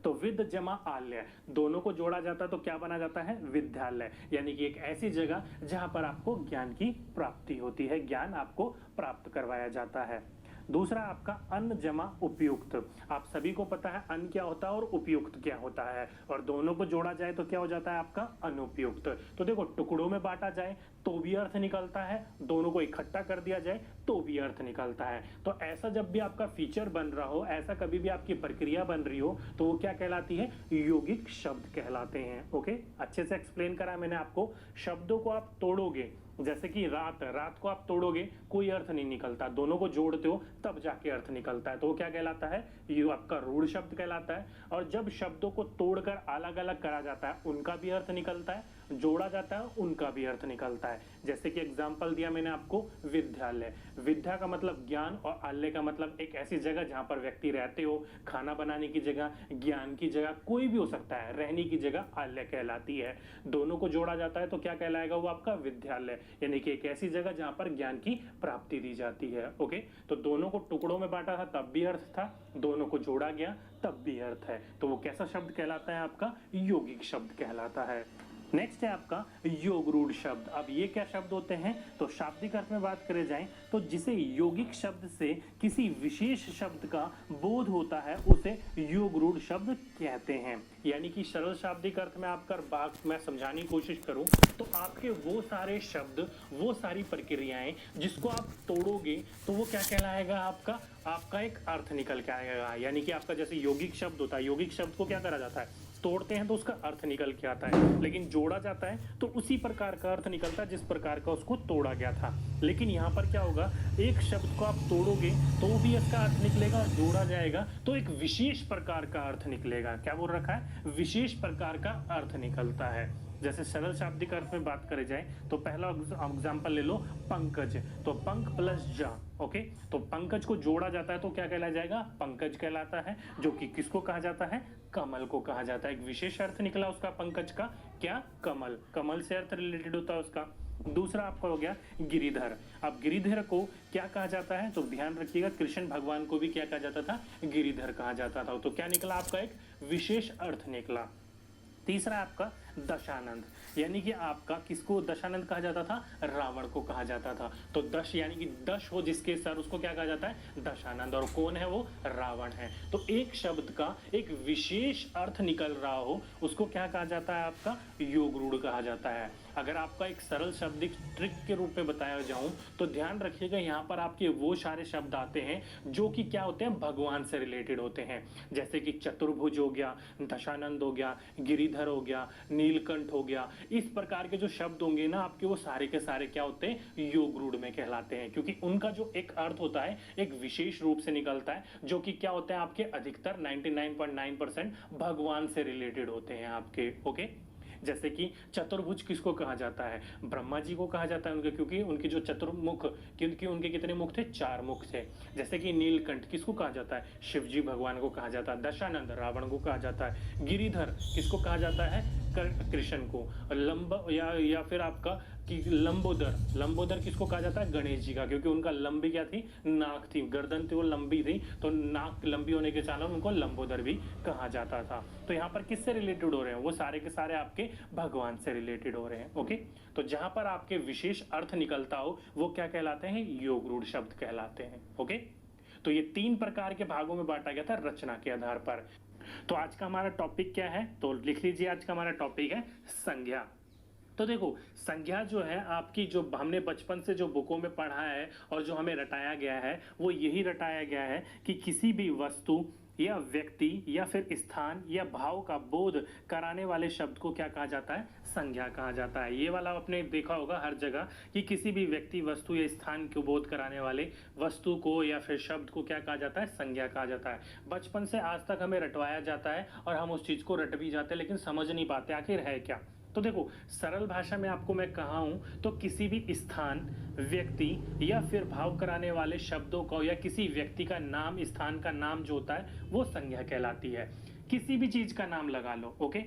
तो विद जमा आल्य, दोनों को जोड़ा जाता है तो क्या बना जाता है, विद्यालय, यानी कि एक ऐसी जगह जहां पर आपको ज्ञान की प्राप्ति होती है, ज्ञान आपको प्राप्त करवाया जाता है। दूसरा आपका अन्न जमा उपयुक्त। आप सभी को पता है अन्न क्या होता है और उपयुक्त क्या होता है, और दोनों को जोड़ा जाए तो क्या हो जाता है आपका अनुपयुक्त। तो देखो, टुकड़ों में बांटा जाए तो भी अर्थ निकलता है, दोनों को इकट्ठा कर दिया जाए तो भी अर्थ निकलता है। तो ऐसा जब भी आपका फीचर बन रहा हो, ऐसा कभी भी आपकी प्रक्रिया बन रही हो, तो वो क्या कहलाती है, यौगिक शब्द कहलाते हैं। ओके, अच्छे से एक्सप्लेन करा मैंने आपको। शब्दों को आप तोड़ोगे, जैसे कि रात, रात को आप तोड़ोगे कोई अर्थ नहीं निकलता, दोनों को जोड़ते हो तब जाके अर्थ निकलता है, तो वो क्या कहलाता है, ये आपका रूढ़ शब्द कहलाता है। और जब शब्दों को तोड़कर अलग अलग करा जाता है उनका भी अर्थ निकलता है, जोड़ा जाता है उनका भी अर्थ निकलता है। जैसे कि एग्जाम्पल दिया मैंने आपको, विद्यालय, विद्या का मतलब ज्ञान और आल्य का मतलब एक ऐसी जगह जहां पर व्यक्ति रहते हो, खाना बनाने की जगह, ज्ञान की जगह, कोई भी हो सकता है, रहने की जगह आल्य कहलाती है। दोनों को जोड़ा जाता है तो क्या कहलाएगा, वो आपका विद्यालय, यानी कि एक ऐसी जगह जहां पर ज्ञान की प्राप्ति दी जाती है। ओके, तो दोनों को टुकड़ों में बांटा था तब भी अर्थ था, दोनों को जोड़ा गया तब भी अर्थ है, तो वो कैसा शब्द कहलाता है, आपका यौगिक शब्द कहलाता है। नेक्स्ट है आपका योग रूढ़ शब्द। अब ये क्या शब्द होते हैं, तो शाब्दिक अर्थ में बात करे जाए तो जिसे यौगिक शब्द से किसी विशेष शब्द का बोध होता है उसे योग रूढ़ शब्द कहते हैं। यानी कि सरल शाब्दिक अर्थ में आपका बात मैं समझाने की कोशिश करूं तो आपके वो सारे शब्द, वो सारी प्रक्रियाएं जिसको आप तोड़ोगे तो वो क्या कहलाएगा, आपका एक अर्थ निकल के आएगा। यानी कि आपका जैसे यौगिक शब्द होता है, यौगिक शब्द को क्या करा जाता है, तोड़ते हैं तो उसका अर्थ निकल के आता है, लेकिन जोड़ा जाता है तो उसी प्रकार का अर्थ निकलता है जिस प्रकार का उसको तोड़ा गया था। लेकिन यहाँ पर क्या होगा, एक शब्द को आप तोड़ोगे तो भी इसका अर्थ निकलेगा और जोड़ा जाएगा तो एक विशेष प्रकार का अर्थ निकलेगा। क्या बोल रखा है, विशेष प्रकार का अर्थ निकलता है। जैसे सरल शाब्दिक अर्थ में बात करे जाए तो पहला एग्जांपल ले लो, पंकज, तो पंक प्लस जा। ओके, तो पंकज को जोड़ा जाता है तो क्या कहला जाएगा, पंकज कहलाता है, जो कि किसको कहा जाता है, कमल को कहा जाता है। एक विशेष अर्थ निकला उसका पंकज का, क्या, कमल, कमल से अर्थ रिलेटेड होता है उसका। दूसरा आपका हो गया गिरिधर। अब गिरिधर को क्या कहा जाता है, तो ध्यान रखिएगा, कृष्ण भगवान को भी क्या कहा जाता था, गिरिधर कहा जाता था। तो क्या निकला, आपका एक विशेष अर्थ निकला। तीसरा आपका दशानंद, यानी कि आपका किसको दशानंद कहा जाता था, रावण को कहा जाता था। तो दश यानी कि दश हो जिसके सर, उसको क्या कहा जाता है, दशानंद, और कौन है वो, रावण है। तो एक शब्द का एक विशेष अर्थ निकल रहा हो उसको क्या कहा जाता है, आपका योग रूढ़ कहा जाता है। अगर आपका एक सरल शब्दिक ट्रिक के रूप में बताया जाऊं तो ध्यान रखिएगा, यहाँ पर आपके वो सारे शब्द आते हैं जो कि क्या होते हैं, भगवान से रिलेटेड होते हैं। जैसे कि चतुर्भुज हो गया, दशानंद हो गया, गिरिधर हो गया, नीलकंठ हो गया, इस प्रकार के जो शब्द होंगे ना आपके, वो सारे के सारे क्या होते हैं, योग रूढ़ में कहलाते हैं, क्योंकि उनका जो एक अर्थ होता है एक विशेष रूप से निकलता है, जो कि क्या होते हैं, आपके अधिकतर 99.9% भगवान से रिलेटेड होते हैं आपके। ओके, जैसे कि चतुर्भुज किसको कहा जाता है, ब्रह्मा जी को कहा जाता है उनके, क्योंकि उनके जो चतुर्मुख, क्योंकि उनके कितने मुख थे, 4 मुख थे। जैसे कि नीलकंठ किसको कहा जाता है, शिव जी भगवान को कहा जाता है। दशानंद रावण को कहा जाता है। गिरिधर किसको कहा जाता है, कृष्ण को। लंब या फिर आपका कि लंबोदर, लंबोदर किसको कहा जाता है? गणेश जी का, क्योंकि उनका लंबी क्या थी? नाक थी, गर्दन थी वो लंबी थी, तो नाक लंबी होने के कारण उनको लंबोदर भी कहा जाता था। तो यहाँ पर किससे रिलेटेड हो रहे हैं? वो सारे के सारे आपके भगवान से रिलेटेड हो रहे हैं। ओके, तो जहां पर आपके विशेष अर्थ निकलता हो वो क्या कहलाते हैं? योग रूढ़ शब्द कहलाते हैं। ओके, तो ये 3 प्रकार के भागों में बांटा गया था रचना के आधार पर। तो आज का हमारा टॉपिक क्या है? तो लिख लीजिए, आज का हमारा टॉपिक है संज्ञा। तो देखो, संज्ञा जो है आपकी, जो हमने बचपन से जो बुकों में पढ़ा है और जो हमें रटाया गया है वो यही रटाया गया है कि किसी भी वस्तु या व्यक्ति या फिर स्थान या भाव का बोध कराने वाले शब्द को क्या कहा जाता है? संज्ञा कहा जाता है। ये वाला आपने देखा होगा हर जगह कि किसी भी व्यक्ति, वस्तु या स्थान को बोध कराने वाले वस्तु को या फिर शब्द को क्या कहा जाता है? संज्ञा कहा जाता है। बचपन से आज तक हमें रटवाया जाता है और हम उस चीज को रट भी जाते हैं, लेकिन समझ नहीं पाते आखिर है क्या। तो देखो, सरल भाषा में आपको मैं कहा हूं तो किसी भी स्थान, व्यक्ति या फिर भाव कराने वाले शब्दों को या किसी व्यक्ति का नाम, स्थान का नाम जो होता है वो संज्ञा कहलाती है। किसी भी चीज का नाम लगा लो। ओके,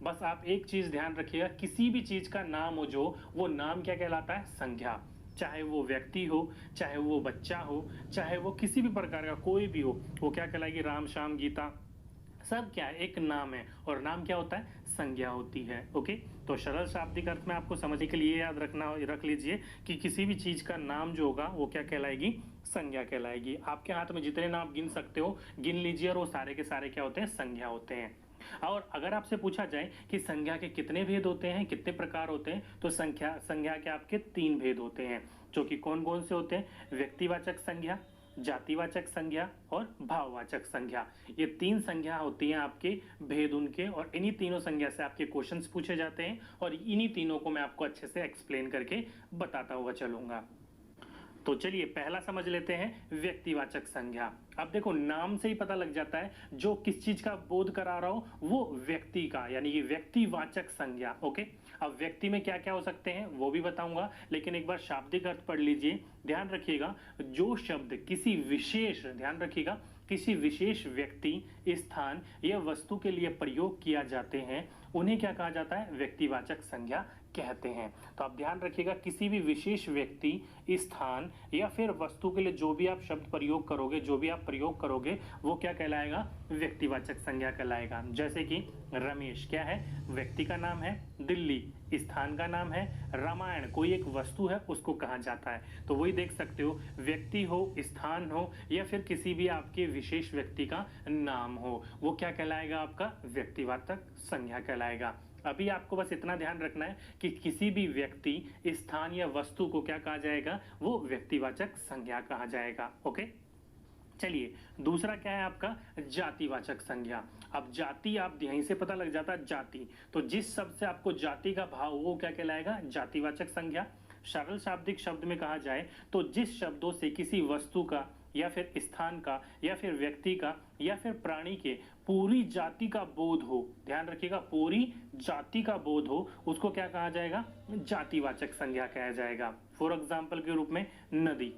बस आप एक चीज ध्यान रखिएगा, किसी भी चीज का नाम हो जो, वो नाम क्या कहलाता है? संज्ञा। चाहे वो व्यक्ति हो, चाहे वो बच्चा हो, चाहे वो किसी भी प्रकार का कोई भी हो, वो क्या कहलाएगी? राम, श्याम, गीता, सब क्या है? एक नाम है। और नाम क्या होता है? संज्ञा होती है। ओके, तो सरल शाब्दिक अर्थ में आपको समझने के लिए याद रख लीजिए कि किसी भी चीज का नाम जो होगा वो क्या कहलाएगी? संज्ञा कहलाएगी। आपके हाथ में जितने नाम गिन सकते हो गिन लीजिए, और वो सारे के सारे क्या होते हैं? संज्ञा होते हैं। और अगर आपसे पूछा जाए कि संज्ञा के कितने भेद होते हैं, कितने प्रकार होते हैं, तो संज्ञा के आपके 3 भेद होते हैं, जो कि कौन कौन से होते हैं? व्यक्तिवाचक संज्ञा, जातिवाचक संज्ञा और भाववाचक संज्ञा। ये 3 संज्ञा होती हैं आपके भेद उनके, और इन्हीं तीनों संज्ञा से आपके क्वेश्चंस पूछे जाते हैं, और इन्हीं तीनों को मैं आपको अच्छे से एक्सप्लेन करके बताता हुआ चलूंगा। तो चलिए पहला समझ लेते हैं, व्यक्तिवाचक संज्ञा। अब देखो, नाम से ही पता लग जाता है जो किस चीज का बोध करा रहा हो वो व्यक्ति का, यानी कि व्यक्तिवाचक संज्ञा। ओके, अब व्यक्ति में क्या क्या हो सकते हैं वो भी बताऊंगा, लेकिन एक बार शाब्दिक अर्थ पढ़ लीजिए। ध्यान रखिएगा, जो शब्द किसी विशेष, ध्यान रखिएगा, किसी विशेष व्यक्ति, स्थान या वस्तु के लिए प्रयोग किया जाते हैं उन्हें क्या कहा जाता है? व्यक्तिवाचक संज्ञा कहते हैं। तो आप ध्यान रखिएगा, किसी भी विशेष व्यक्ति, स्थान या फिर वस्तु के लिए जो भी आप शब्द प्रयोग करोगे, जो भी आप प्रयोग करोगे, वो क्या कहलाएगा? व्यक्तिवाचक संज्ञा कहलाएगा। जैसे कि रमेश क्या है? व्यक्ति का नाम है। दिल्ली स्थान का नाम है। रामायण कोई एक वस्तु है उसको कहा जाता है। तो वही देख सकते हो, व्यक्ति हो, स्थान हो या फिर किसी भी आपके विशेष व्यक्ति का नाम हो, वो क्या कहलाएगा? आपका व्यक्तिवाचक संज्ञा कहलाएगा। अभी आपको बस इतना ध्यान रखना है कि किसी भी व्यक्ति, स्थान या वस्तु को क्या कहा जाएगा? वो व्यक्तिवाचक संज्ञा कहा जाएगा। ओके, चलिए दूसरा क्या है आपका? जातिवाचक संज्ञा। अब जाति, आप यहीं से पता लग जाता है जाति, तो जिस शब्द से आपको जाति का भाव वो क्या कहलाएगा? जातिवाचक संज्ञा। सरल शाब्दिक शब्द में कहा जाए तो जिस शब्दों से किसी वस्तु का या फिर स्थान का या फिर व्यक्ति का या फिर प्राणी के पूरी जाति का बोध हो, ध्यान रखिएगा, पूरी जाति का बोध हो, उसको क्या कहा जाएगा? जातिवाचक संज्ञा कहा जाएगा। फॉर एग्जाम्पल के रूप में नदी।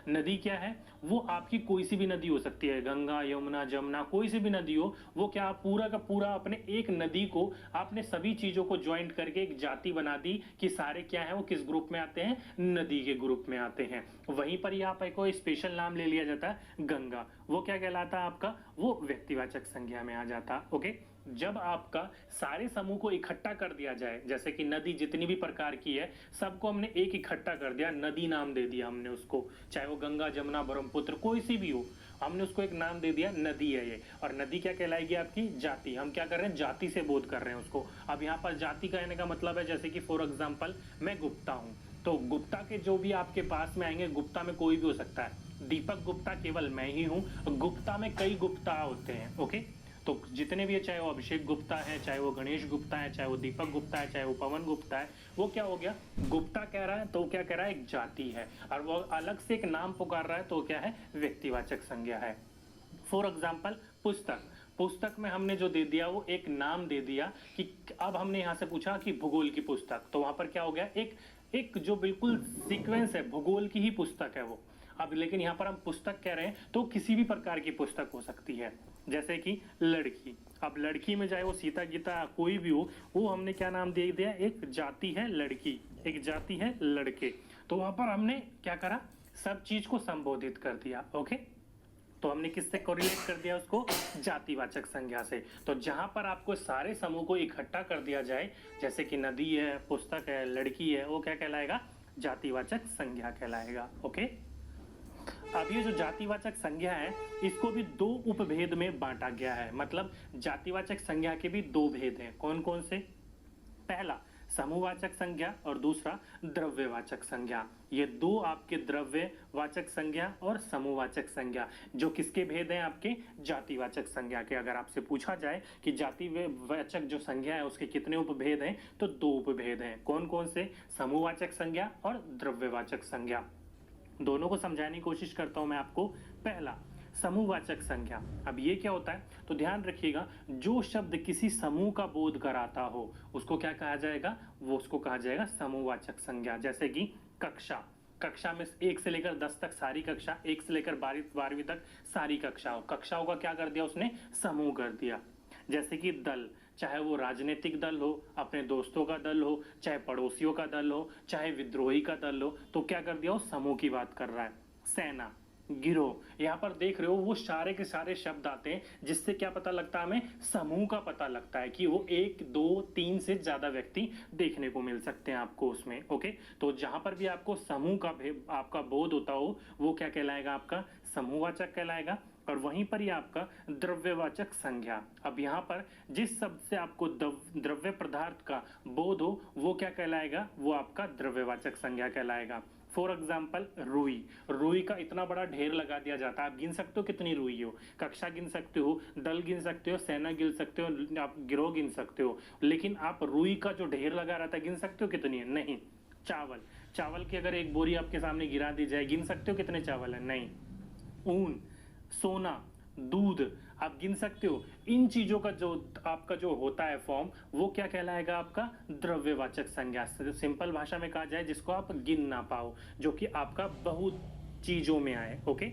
नदी क्या है? वो आपकी कोई सी भी नदी हो सकती है, गंगा, यमुना, जमुना, कोई सी भी नदी हो, वो क्या पूरा का पूरा अपने एक नदी को आपने सभी चीजों को ज्वाइंट करके एक जाति बना दी कि सारे क्या है, वो किस ग्रुप में आते हैं? नदी के ग्रुप में आते हैं। वहीं पर यहाँ पर कोई स्पेशल नाम ले लिया जाता है गंगा, वो क्या कहलाता है आपका? वो व्यक्तिवाचक संज्ञा में आ जाता। ओके, जब आपका सारे समूह को इकट्ठा कर दिया जाए, जैसे कि नदी जितनी भी प्रकार की है सबको हमने एक इकट्ठा कर दिया, नदी नाम दे दिया हमने उसको, चाहे वो गंगा, जमुना, ब्रह्मपुत्र कोई सी भी हो, हमने उसको एक नाम दे दिया, नदी है ये। और नदी क्या कहलाएगी? आपकी जाति। हम क्या कर रहे हैं? जाति से बोध कर रहे हैं उसको। अब यहाँ पर जाति कहने का मतलब है, जैसे कि फॉर एग्जाम्पल मैं गुप्ता हूँ, तो गुप्ता के जो भी आपके पास में आएंगे, गुप्ता में कोई भी हो सकता है, दीपक गुप्ता केवल मैं ही हूँ, गुप्ता में कई गुप्ता होते हैं। ओके, तो जितने भी है, चाहे वो अभिषेक गुप्ता है, चाहे वो गणेश गुप्ता है, चाहे वो दीपक गुप्ता है, चाहे वो पवन गुप्ता है, वो क्या हो गया? गुप्ता कह रहा है तो क्या कह रहा है? एक जाति है, और वो अलग से एक नाम पुकार रहा है तो क्या है? व्यक्तिवाचक संज्ञा है। फॉर एग्जाम्पल पुस्तक, पुस्तक में हमने जो दे दिया वो एक नाम दे दिया कि अब हमने यहाँ से पूछा कि भूगोल की पुस्तक, तो वहां पर क्या हो गया? एक जो बिल्कुल सीक्वेंस है, भूगोल की ही पुस्तक है वो। अब लेकिन यहाँ पर हम पुस्तक कह रहे हैं तो किसी भी प्रकार की पुस्तक हो सकती है, जैसे कि लड़की। अब लड़की में चाहे वो सीता गीता कोई भी हो, वो हमने क्या नाम दे दिया, एक जाति है लड़की, एक जाति है लड़के। तो वहां पर हमने क्या करा, सब चीज को संबोधित कर दिया। ओके, तो हमने किससे कोरिलेट कर दिया उसको, जातिवाचक संज्ञा से। तो जहां पर आपको सारे समूह को इकट्ठा कर दिया जाए, जैसे कि नदी है, पुस्तक है, लड़की है, वो क्या कहलाएगा, जातिवाचक संज्ञा कहलाएगा। ओके, अब ये जो जातिवाचक संज्ञा है, इसको भी दो उपभेद में बांटा गया है। मतलब जातिवाचक संज्ञा के भी दो भेद हैं। कौन कौन से, पहला समूहवाचक संज्ञा और दूसरा द्रव्यवाचक संज्ञा। ये दो आपके द्रव्यवाचक संज्ञा और समूहवाचक संज्ञा, जो किसके भेद हैं, आपके जातिवाचक संज्ञा के। अगर आपसे पूछा जाए कि जातिवाचक जो संज्ञा है उसके कितने उपभेद हैं, तो दो उपभेद हैं। कौन कौन से, समूहवाचक संज्ञा और द्रव्यवाचक संज्ञा। दोनों को समझाने की कोशिश करता हूं मैं आपको। पहला समूहवाचक संज्ञा। अब ये क्या होता है, तो ध्यान रखिएगा, जो शब्द किसी समूह का बोध कराता हो उसको क्या कहा जाएगा, वो उसको कहा जाएगा समूहवाचक संज्ञा। जैसे कि कक्षा, कक्षा में 1 से लेकर 10 तक सारी कक्षा, 1 से लेकर 12वीं तक सारी कक्षाओं, कक्षाओं का क्या कर दिया उसने, समूह कर दिया। जैसे कि दल, चाहे वो राजनीतिक दल हो, अपने दोस्तों का दल हो, चाहे पड़ोसियों का दल हो, चाहे विद्रोही का दल हो, तो क्या कर दिया, वो समूह की बात कर रहा है। सेना, गिरोह, यहाँ पर देख रहे हो वो सारे के सारे शब्द आते हैं, जिससे क्या पता लगता है, हमें समूह का पता लगता है कि वो 1, 2, 3 से ज्यादा व्यक्ति देखने को मिल सकते हैं आपको उसमें। ओके, तो जहां पर भी आपको समूह का आपका बोध होता हो, वो क्या कहलाएगा, आपका समूहवाचक कहलाएगा। और वहीं पर ही आपका द्रव्यवाचक संज्ञा। अब यहाँ पर जिस शब्द से आपको द्रव्य पदार्थ का बोध हो, वो क्या कहलाएगा, वो आपका द्रव्यवाचक संज्ञा कहलाएगा। फॉर एग्जाम्पल रुई, रुई का इतना बड़ा ढेर लगा दिया जाता है, आप गिन सकते हो कितनी रुई हो, कक्षा गिन सकते हो, दल गिन सकते हो, सेना गिन सकते हो, आप गिरोह गिन सकते हो, लेकिन आप रुई का जो ढेर लगा रहता है गिन सकते हो कितनी है, नहीं। चावल, चावल की अगर एक बोरी आपके सामने गिरा दी जाए, गिन सकते हो कितने चावल है, नहीं। ऊन, सोना, दूध, आप गिन सकते हो। इन चीजों का जो आपका जो होता है फॉर्म, वो क्या कहलाएगा, आपका द्रव्यवाचक संज्ञा। सिंपल भाषा में कहा जाए जिसको आप गिन ना पाओ, जो कि आपका बहुत चीजों में आए। ओके,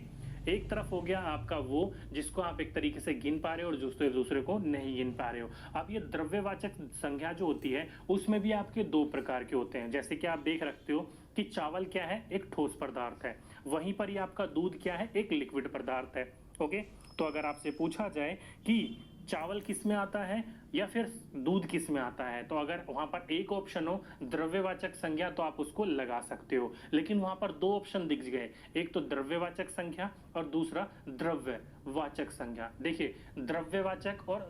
एक तरफ हो गया आपका वो जिसको आप एक तरीके से गिन पा रहे हो और दूसरे को नहीं गिन पा रहे हो। अब ये द्रव्यवाचक संज्ञा जो होती है उसमें भी आपके दो प्रकार के होते हैं। जैसे कि आप देख रखते हो कि चावल क्या है, एक ठोस पदार्थ है, वहीं पर ही आपका दूध क्या है, एक लिक्विड पदार्थ है। ओके, तो अगर आपसे पूछा जाए कि चावल किस में आता है या फिर दूध किस में आता है, तो अगर वहां पर एक ऑप्शन हो द्रव्यवाचक संज्ञा तो आप उसको लगा सकते हो, लेकिन वहां पर दो ऑप्शन दिख गए, एक तो द्रव्यवाचक संज्ञा और दूसरा द्रव्यवाचक संज्ञा। देखिए, द्रव्यवाचक और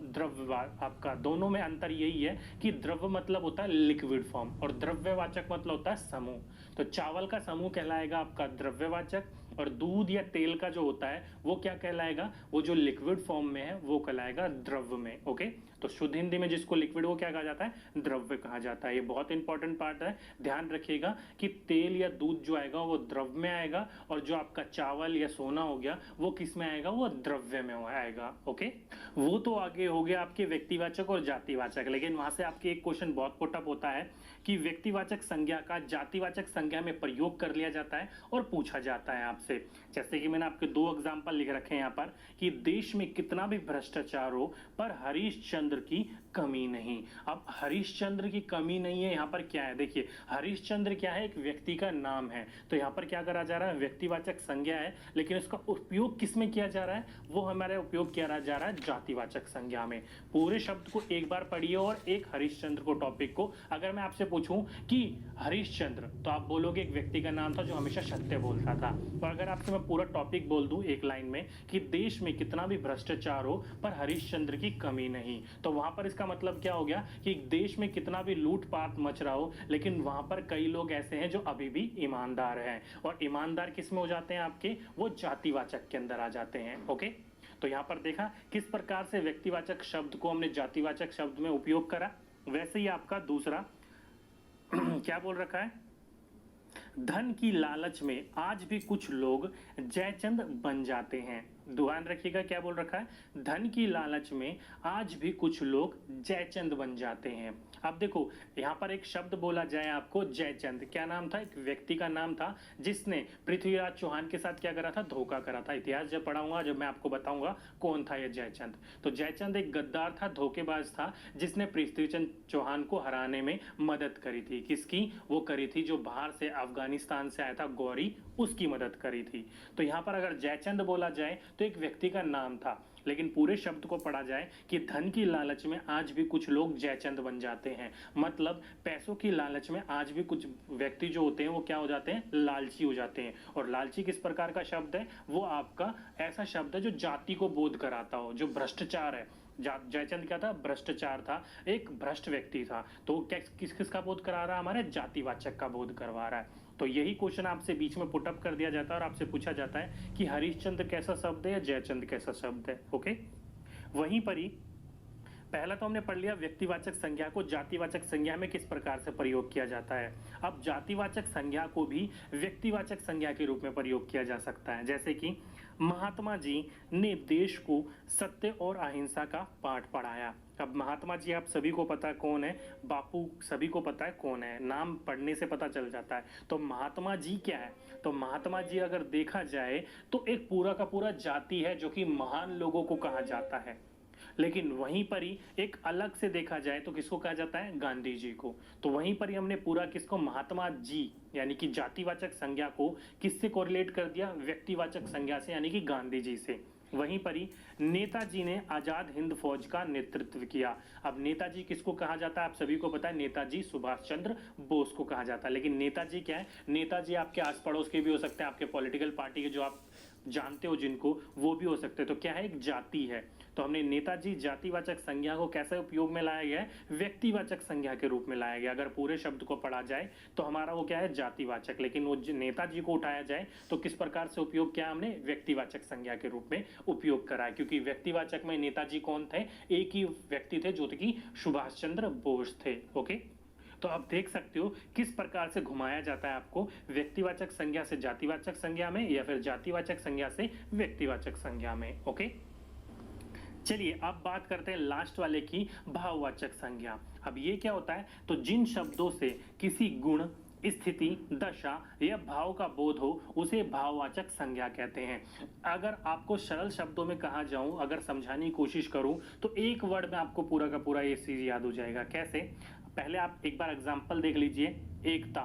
आपका दोनों में अंतर यही है कि द्रव्य मतलब होता है लिक्विड फॉर्म और द्रव्यवाचक मतलब होता है समूह। तो चावल का समूह कहलाएगा आपका द्रव्यवाचक, और दूध या तेल का जो होता है वो क्या कहलाएगा, वो जो लिक्विड फॉर्म में है वो कहलाएगा द्रव्य में। ओके, तो शुद्ध हिंदी में जिसको लिक्विड वो क्या कहा जाता है, द्रव्य कहा जाता है। ये बहुत इंपॉर्टेंट पार्ट है, ध्यान रखिएगा कि तेल या दूध जो आएगा वो द्रव्य में आएगा, और जो आपका चावल या सोना हो गया वो किस में आएगा, वो द्रव्य में आएगा। ओके, वो तो आगे हो गया आपके व्यक्तिवाचक और जातिवाचक, लेकिन वहां से आपके एक क्वेश्चन बहुत पुटअप होता है कि व्यक्तिवाचक संज्ञा का जातिवाचक संज्ञा में प्रयोग कर लिया जाता है और पूछा जाता है आपसे। जैसे कि मैंने आपके दो एग्जांपल लिख रखे हैं यहाँ पर कि देश में कितना भी भ्रष्टाचार हो पर हरीशचंद्र की कमी नहीं। अब हरीशचंद्र की कमी नहीं है, यहाँ पर क्या है, देखिए हरीशचंद्र क्या है, एक व्यक्ति का नाम है, तो यहाँ पर क्या करा जा रहा है, व्यक्तिवाचक संज्ञा है, लेकिन उसका उपयोग किस में किया जा रहा है, वो हमारे उपयोग किया जा रहा है जातिवाचक संज्ञा में। पूरे शब्द को एक बार पढ़िए और एक हरीशचंद्र को टॉपिक को, अगर मैं आपसे पूछूं कि हरीशचंद्र, तो आप बोलोगे एक व्यक्ति का नाम था जो हमेशा सत्य बोलता था। और अगर आपसे मैं पूरा टॉपिक बोल दूं एक लाइन में कि देश में कितना भी भ्रष्टाचार हो पर हरीशचंद्र की कमी नहीं, तो वहां पर इसका मतलब क्या हो गया कि देश में कितना भी लूटपाट मच रहा हो लेकिन वहां पर कई लोग ऐसे हैं जो अभी भी ईमानदार हैं, और ईमानदार किस में हो जाते हैं आपके, वो जातिवाचक के अंदर आ जाते हैं। ओके, तो यहाँ पर देखा किस प्रकार से व्यक्तिवाचक शब्द को हमने जातिवाचक शब्द में उपयोग करा। वैसे ही आपका दूसरा क्या बोल रखा है, धन की लालच में आज भी कुछ लोग जयचंद बन जाते हैं। ध्यान रखिएगा क्या बोल रखा है, धन की लालच में आज भी कुछ लोग जयचंद बन जाते हैं। अब देखो यहाँ पर एक शब्द बोला जाए आपको, जयचंद क्या नाम था, एक व्यक्ति का नाम था जिसने पृथ्वीराज चौहान के साथ क्या करा था, धोखा करा था। इतिहास जब पढ़ाऊंगा जब मैं आपको बताऊंगा कौन था यह जयचंद। तो जयचंद एक गद्दार था, धोखेबाज था, जिसने पृथ्वीचंद चौहान को हराने में मदद करी थी। किसकी? वो करी थी जो बाहर से अफगानिस्तान से आया था गौरी, उसकी मदद करी थी। तो यहाँ पर अगर जयचंद बोला जाए तो एक व्यक्ति का नाम था, लेकिन पूरे शब्द को पढ़ा जाए कि धन की लालच में आज भी कुछ लोग जयचंद बन जाते हैं। मतलब पैसों की लालच में आज भी कुछ व्यक्ति जो होते हैं वो क्या हो जाते हैं, लालची हो जाते हैं। और लालची किस प्रकार का शब्द है, वो आपका ऐसा शब्द है जो जाति को बोध कराता हो, जो भ्रष्टाचार है। जयचंद क्या था, भ्रष्टाचार था, एक भ्रष्ट व्यक्ति था। तो किस किस का बोध करा रहा है, हमारे जातिवाचक का बोध करवा रहा है। तो यही क्वेश्चन आपसे बीच में पुटअप कर दिया जाता है और आपसे पूछा जाता है कि हरिश्चंद्र कैसा शब्द है या जयचंद कैसा शब्द है। ओके, वहीं पर ही पहला तो हमने पढ़ लिया व्यक्तिवाचक संज्ञा को जातिवाचक संज्ञा में किस प्रकार से प्रयोग किया जाता है। अब जातिवाचक संज्ञा को भी व्यक्तिवाचक संज्ञा के रूप में प्रयोग किया जा सकता है। जैसे कि महात्मा जी ने देश को सत्य और अहिंसा का पाठ पढ़ाया। अब महात्मा जी आप सभी को पता है कौन है, बापू सभी को पता है कौन है, नाम पढ़ने से पता चल जाता है। तो महात्मा जी क्या है, तो महात्मा जी अगर देखा जाए तो एक पूरा का पूरा जाति है जो कि महान लोगों को कहा जाता है। लेकिन वहीं पर ही एक अलग से देखा जाए तो किसको कहा जाता है, गांधी जी को। तो वहीं पर ही हमने पूरा किसको, महात्मा जी यानी कि जातिवाचक संज्ञा को किससे कोरिलेट कर दिया, व्यक्तिवाचक संज्ञा से यानी कि गांधी जी से। वहीं पर ही नेताजी ने आजाद हिंद फौज का नेतृत्व किया। अब नेताजी किसको कहा जाता है, आप सभी को पता है, नेताजी सुभाष चंद्र बोस को कहा जाता है। लेकिन नेताजी क्या है, नेताजी आपके आस पड़ोस के भी हो सकते हैं, आपके पॉलिटिकल पार्टी के जो आप जानते हो जिनको, वो भी हो सकते हैं। तो क्या है, एक जाति है। तो हमने नेताजी जातिवाचक संज्ञा को कैसे उपयोग में लाया गया है, व्यक्तिवाचक संज्ञा के रूप में लाया गया। अगर पूरे शब्द को पढ़ा जाए तो हमारा वो क्या है, जातिवाचक। लेकिन वो नेताजी को उठाया जाए तो किस प्रकार से उपयोग किया हमने, व्यक्तिवाचक संज्ञा के रूप में उपयोग करा है। क्योंकि व्यक्तिवाचक में नेताजी कौन थे, एक ही व्यक्ति थे जो कि सुभाष चंद्र बोस थे। ओके, तो आप देख सकते हो किस प्रकार से घुमाया जाता है आपको, व्यक्तिवाचक संज्ञा से जातिवाचक संज्ञा में या फिर जातिवाचक संज्ञा से व्यक्तिवाचक संज्ञा में। ओके, चलिए अब बात करते हैं लास्ट वाले की, भाववाचक संज्ञा। अब ये क्या होता है, तो जिन शब्दों से किसी गुण, स्थिति, दशा या भाव का बोध हो उसे भाववाचक संज्ञा कहते हैं। अगर आपको सरल शब्दों में कहा जाऊं, अगर समझाने की कोशिश करूं तो एक वर्ड में आपको पूरा का पूरा ये चीज याद हो जाएगा। कैसे, पहले आप एक बार एग्जांपल देख लीजिए, एकता,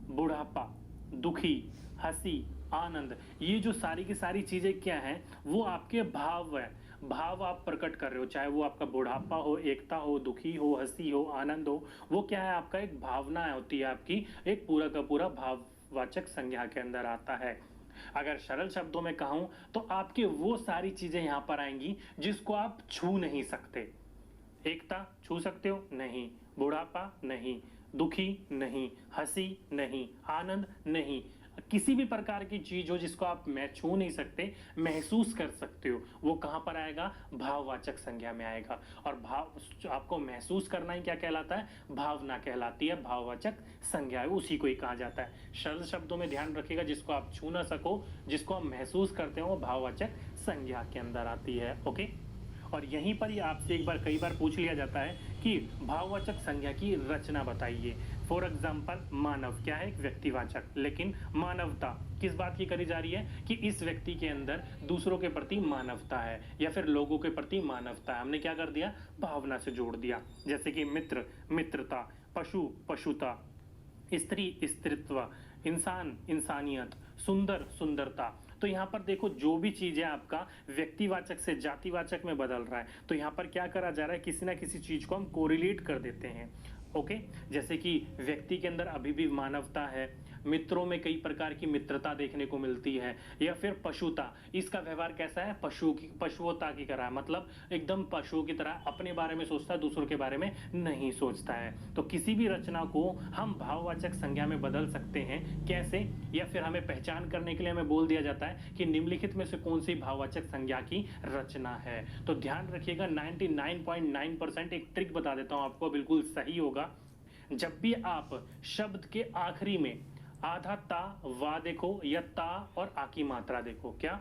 बुढ़ापा, दुखी, हंसी, आनंद, ये जो सारी की सारी चीजें क्या हैं, वो आपके भाव है। भाव आप प्रकट कर रहे हो, चाहे वो आपका बुढ़ापा हो, एकता हो, दुखी हो, हंसी हो, आनंद हो, वो क्या है, आपका एक भावना होती है, आपकी एक पूरा का पूरा भाववाचक संज्ञा के अंदर आता है। अगर सरल शब्दों में कहूं तो आपके वो सारी चीजें यहां पर आएंगी जिसको आप छू नहीं सकते। एकता छू सकते हो, नहीं। बुढ़ापा नहीं, दुखी नहीं, हंसी नहीं, आनंद नहीं। किसी भी प्रकार की चीज हो जिसको आप मैं छू नहीं सकते, महसूस कर सकते हो, वो कहां पर आएगा, भाववाचक संज्ञा में आएगा। और भाव आपको महसूस करना ही क्या कहलाता है, भावना कहलाती है, भाववाचक संज्ञा है, उसी को ही कहा जाता है। सरल शब्दों में ध्यान रखिएगा, जिसको आप छू ना सको, जिसको आप महसूस करते हो, वो भाववाचक संज्ञा के अंदर आती है। ओके, और यहीं पर ही आपसे एक बार कई बार पूछ लिया जाता है कि भाववाचक संज्ञा की रचना बताइए। फॉर एग्जाम्पल, मानव क्या है, एक व्यक्तिवाचक, लेकिन मानवता किस बात की करी जा रही है कि इस व्यक्ति के अंदर दूसरों के प्रति मानवता है या फिर लोगों के प्रति मानवता है। हमने क्या कर दिया, भावना से जोड़ दिया। जैसे कि मित्र, मित्रता, पशु, पशुता, स्त्री, स्त्रीत्व, इंसान, इंसानियत, सुंदर, सुंदरता। तो यहाँ पर देखो जो भी चीज है आपका व्यक्तिवाचक से जातिवाचक में बदल रहा है, तो यहाँ पर क्या करा जा रहा है, किसी ना किसी चीज को हम कोरिलेट कर देते हैं। ओके, जैसे कि व्यक्ति के अंदर अभी भी मानवता है, मित्रों में कई प्रकार की मित्रता देखने को मिलती है, या फिर पशुता, इसका व्यवहार कैसा है, पशुता की तरह, मतलब एकदम पशुओं की तरह अपने बारे में सोचता है, दूसरों के बारे में नहीं सोचता है। तो किसी भी रचना को हम भाववाचक संज्ञा में बदल सकते हैं, कैसे, या फिर हमें पहचान करने के लिए हमें बोल दिया जाता है कि निम्नलिखित में से कौन सी भाववाचक संज्ञा की रचना है। तो ध्यान रखिएगा, 99.9% एक ट्रिक बता देता हूं आपको, बिल्कुल सही होगा। जब भी आप शब्द के आखिरी में आधा ता वा देखो या ता और आ की मात्रा देखो, क्या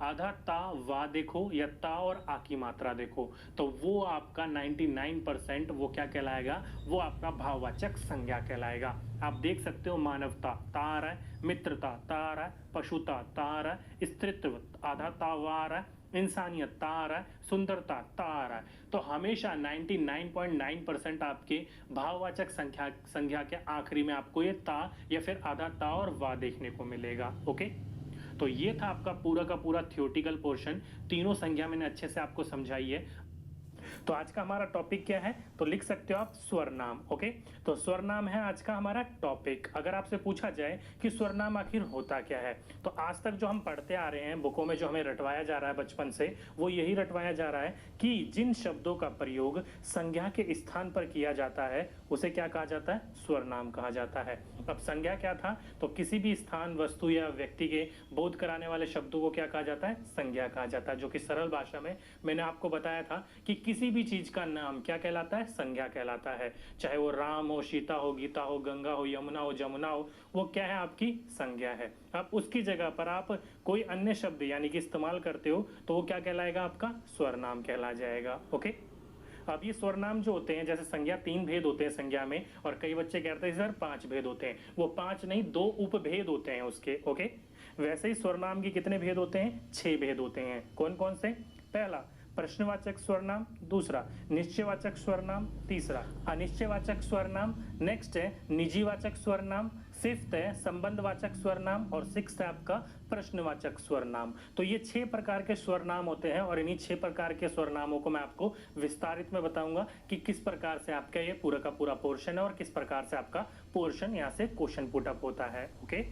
आधा ता वा देखो या ता और आ की मात्रा देखो, तो वो आपका 99% वो क्या कहलाएगा, वो आपका भाववाचक संज्ञा कहलाएगा। आप देख सकते हो मानवता ता आ रहा है, मित्रता ता आ रहा है, पशुता ता आ रहा है, स्त्रीत्व आधा ता वा आ रहा है, इंसानियत ता आ रहा है, सुंदरता ता आ रहा है। तो हमेशा 99.9% आपके भाववाचक संज्ञा के आखिरी में आपको ये ता या फिर आधा ता और वा देखने को मिलेगा। ओके, तो ये था आपका पूरा का पूरा थियोटिकल पोर्शन। तीनों संज्ञा मैंने अच्छे से आपको समझाई है। तो आज का हमारा टॉपिक क्या है, तो लिख सकते हो आप स्वरनाम। ओके, तो स्वरनाम है आज का हमारा टॉपिक। अगर आपसे पूछा जाए कि स्वरनाम आखिर होता क्या है, तो आज तक जो हम पढ़ते आ रहे हैं बुकों में, जो हमें रटवाया जा रहा है बचपन से, वो यही रटवाया जा रहा है कि जिन शब्दों का प्रयोग संज्ञा के स्थान पर किया जाता है उसे क्या कहा जाता है, स्वरनाम कहा जाता है। अब संज्ञा क्या था, तो किसी भी स्थान, वस्तु या व्यक्ति के बोध कराने वाले शब्दों को क्या कहा जाता है, संज्ञा कहा जाता है। जो कि सरल भाषा में मैंने आपको बताया था कि किसी भी चीज का नाम क्या कहलाता है, संज्ञा कहलाता है। चाहे वो राम हो, सीता हो, गीता हो, गंगा हो, यमुना हो, जमुना हो, वो क्या है, आपकी संज्ञा है। अब उसकी जगह पर आप कोई अन्य शब्द यानी कि इस्तेमाल करते हो तो वो क्या कहलाएगा, आपका स्वरनाम कहला जाएगा। ओके, अब ये स्वरनाम जो होते हैं, जैसे संज्ञा 3 भेद होते हैं संज्ञा में, और कई बच्चे कहते हैं सर 5 भेद होते हैं, वो 5 नहीं 2 उपभेद होते हैं उसके। ओके, वैसे ही स्वरनाम के कितने भेद होते हैं, 6 भेद होते हैं। कौन कौन से, पहला प्रश्नवाचक स्वरनाम, दूसरा निश्चयवाचक स्वरनाम, तीसरा अनिश्चयवाचक स्वरनाम, नेक्स्ट है निजीवाचक स्वरनाम, फिफ्थ है संबंधवाचक स्वरनाम, और सिक्स्थ है आपका प्रश्नवाचक स्वरनाम। तो ये 6 प्रकार के स्वरनाम होते हैं, और इन्हीं 6 प्रकार के स्वरनामों को मैं आपको विस्तारित में बताऊंगा कि किस प्रकार से आपका ये पूरा का पूरा पोर्शन है और किस प्रकार से आपका पोर्शन यहाँ से क्वेश्चन पुट अप होता है। ओके,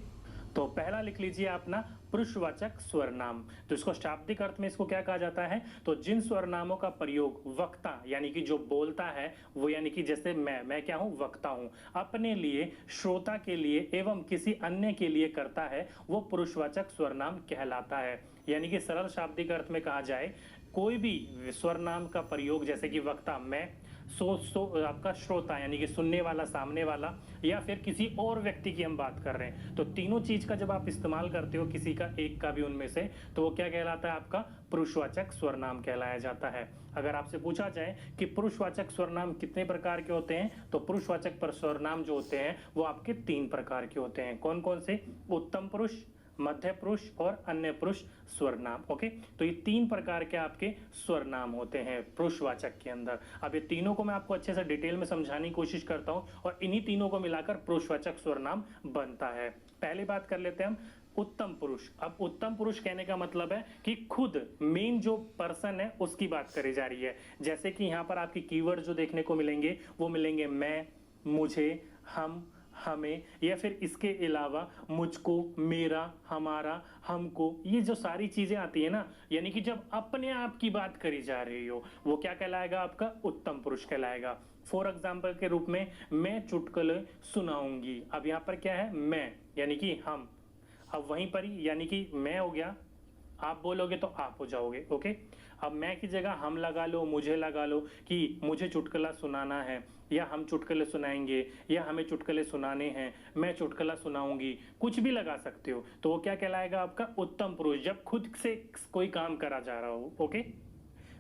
तो पहला लिख लीजिए अपना पुरुषवाचक स्वरनाम। तो इसको शाब्दिक अर्थ में इसको क्या कहा जाता है, तो जिन स्वरनामों का प्रयोग वक्ता यानी कि जो बोलता है वो, यानी कि जैसे मैं क्या हूं, वक्ता हूं, अपने लिए, श्रोता के लिए एवं किसी अन्य के लिए करता है, वो पुरुषवाचक स्वरनाम कहलाता है। यानी कि सरल शाब्दिक अर्थ में कहा जाए, कोई भी स्वरनाम का प्रयोग, जैसे कि वक्ता मैं, आपका श्रोता यानी कि सुनने वाला, सामने वाला, या फिर किसी और व्यक्ति की हम बात कर रहे हैं, तो तीनों चीज का जब आप इस्तेमाल करते हो, किसी का एक का भी उनमें से, तो वो क्या कहलाता है, आपका पुरुषवाचक स्वरनाम कहलाया जाता है। अगर आपसे पूछा जाए कि पुरुषवाचक स्वरनाम कितने प्रकार के होते हैं, तो पुरुषवाचक स्वरनाम जो होते हैं वो आपके 3 प्रकार के होते हैं। कौन कौन से, उत्तम पुरुष, मध्य पुरुष और अन्य पुरुष स्वरनाम। ओके, तो ये 3 प्रकार के आपके स्वरनाम होते हैं पुरुषवाचक के अंदर। अब ये तीनों को मैं आपको अच्छे से डिटेल में समझाने की कोशिश करता हूं, और इन्हीं तीनों को मिलाकर पुरुषवाचक स्वरनाम बनता है। पहली बात कर लेते हैं हम उत्तम पुरुष। अब उत्तम पुरुष कहने का मतलब है कि खुद मेन जो पर्सन है उसकी बात करी जा रही है। जैसे कि यहाँ पर आपकी कीवर्ड जो देखने को मिलेंगे वो मिलेंगे मैं, मुझे, हम, हमें, या फिर इसके अलावा मुझको, मेरा, हमारा, हमको। ये जो सारी चीजें आती है ना, यानी कि जब अपने आप की बात करी जा रही हो, वो क्या कहलाएगा, आपका उत्तम पुरुष कहलाएगा। फॉर एग्जाम्पल के रूप में, मैं चुटकुले सुनाऊंगी। अब यहाँ पर क्या है, मैं यानी कि हम, अब वहीं पर ही यानी कि मैं हो गया, आप बोलोगे तो आप हो जाओगे। ओके, अब मैं की जगह हम लगा लो, मुझे लगा लो कि मुझे चुटकुला सुनाना है, या हम चुटकुले सुनाएंगे, या हमें चुटकुले सुनाने हैं, मैं चुटकुला सुनाऊंगी, कुछ भी लगा सकते हो। तो वो क्या कहलाएगा, आपका उत्तम पुरुष, जब खुद से कोई काम करा जा रहा हो। ओके,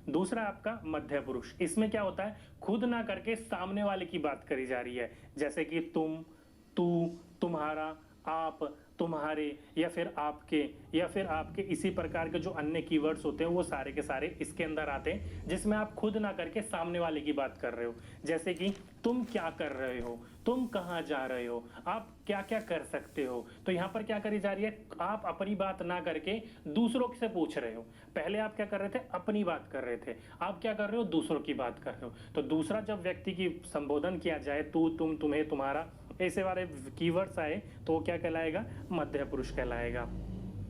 दूसरा आपका मध्य पुरुष। इसमें क्या होता है, खुद ना करके सामने वाले की बात करी जा रही है, जैसे कि तुम, तू, तुम्हारा, आप, तुम्हारे, या फिर आपके इसी प्रकार के जो अन्य कीवर्ड्स होते हैं वो सारे के सारे इसके अंदर आते हैं, जिसमें आप खुद ना करके सामने वाले की बात कर रहे हो। जैसे कि तुम क्या कर रहे हो, तुम कहाँ जा रहे हो, आप क्या क्या कर सकते हो। तो यहाँ पर क्या करी जा रही है, आप अपनी बात ना करके दूसरों से पूछ रहे हो। पहले आप क्या कर रहे थे, अपनी बात कर रहे थे, आप क्या कर रहे हो, दूसरों की बात कर रहे हो। तो दूसरा जब व्यक्ति की संबोधन किया जाए, तू, तुम, तुम्हें, तुम्हारा, ऐसे वाले कीवर्ड्स आए तो वो क्या कहलाएगा, मध्य पुरुष कहलाएगा।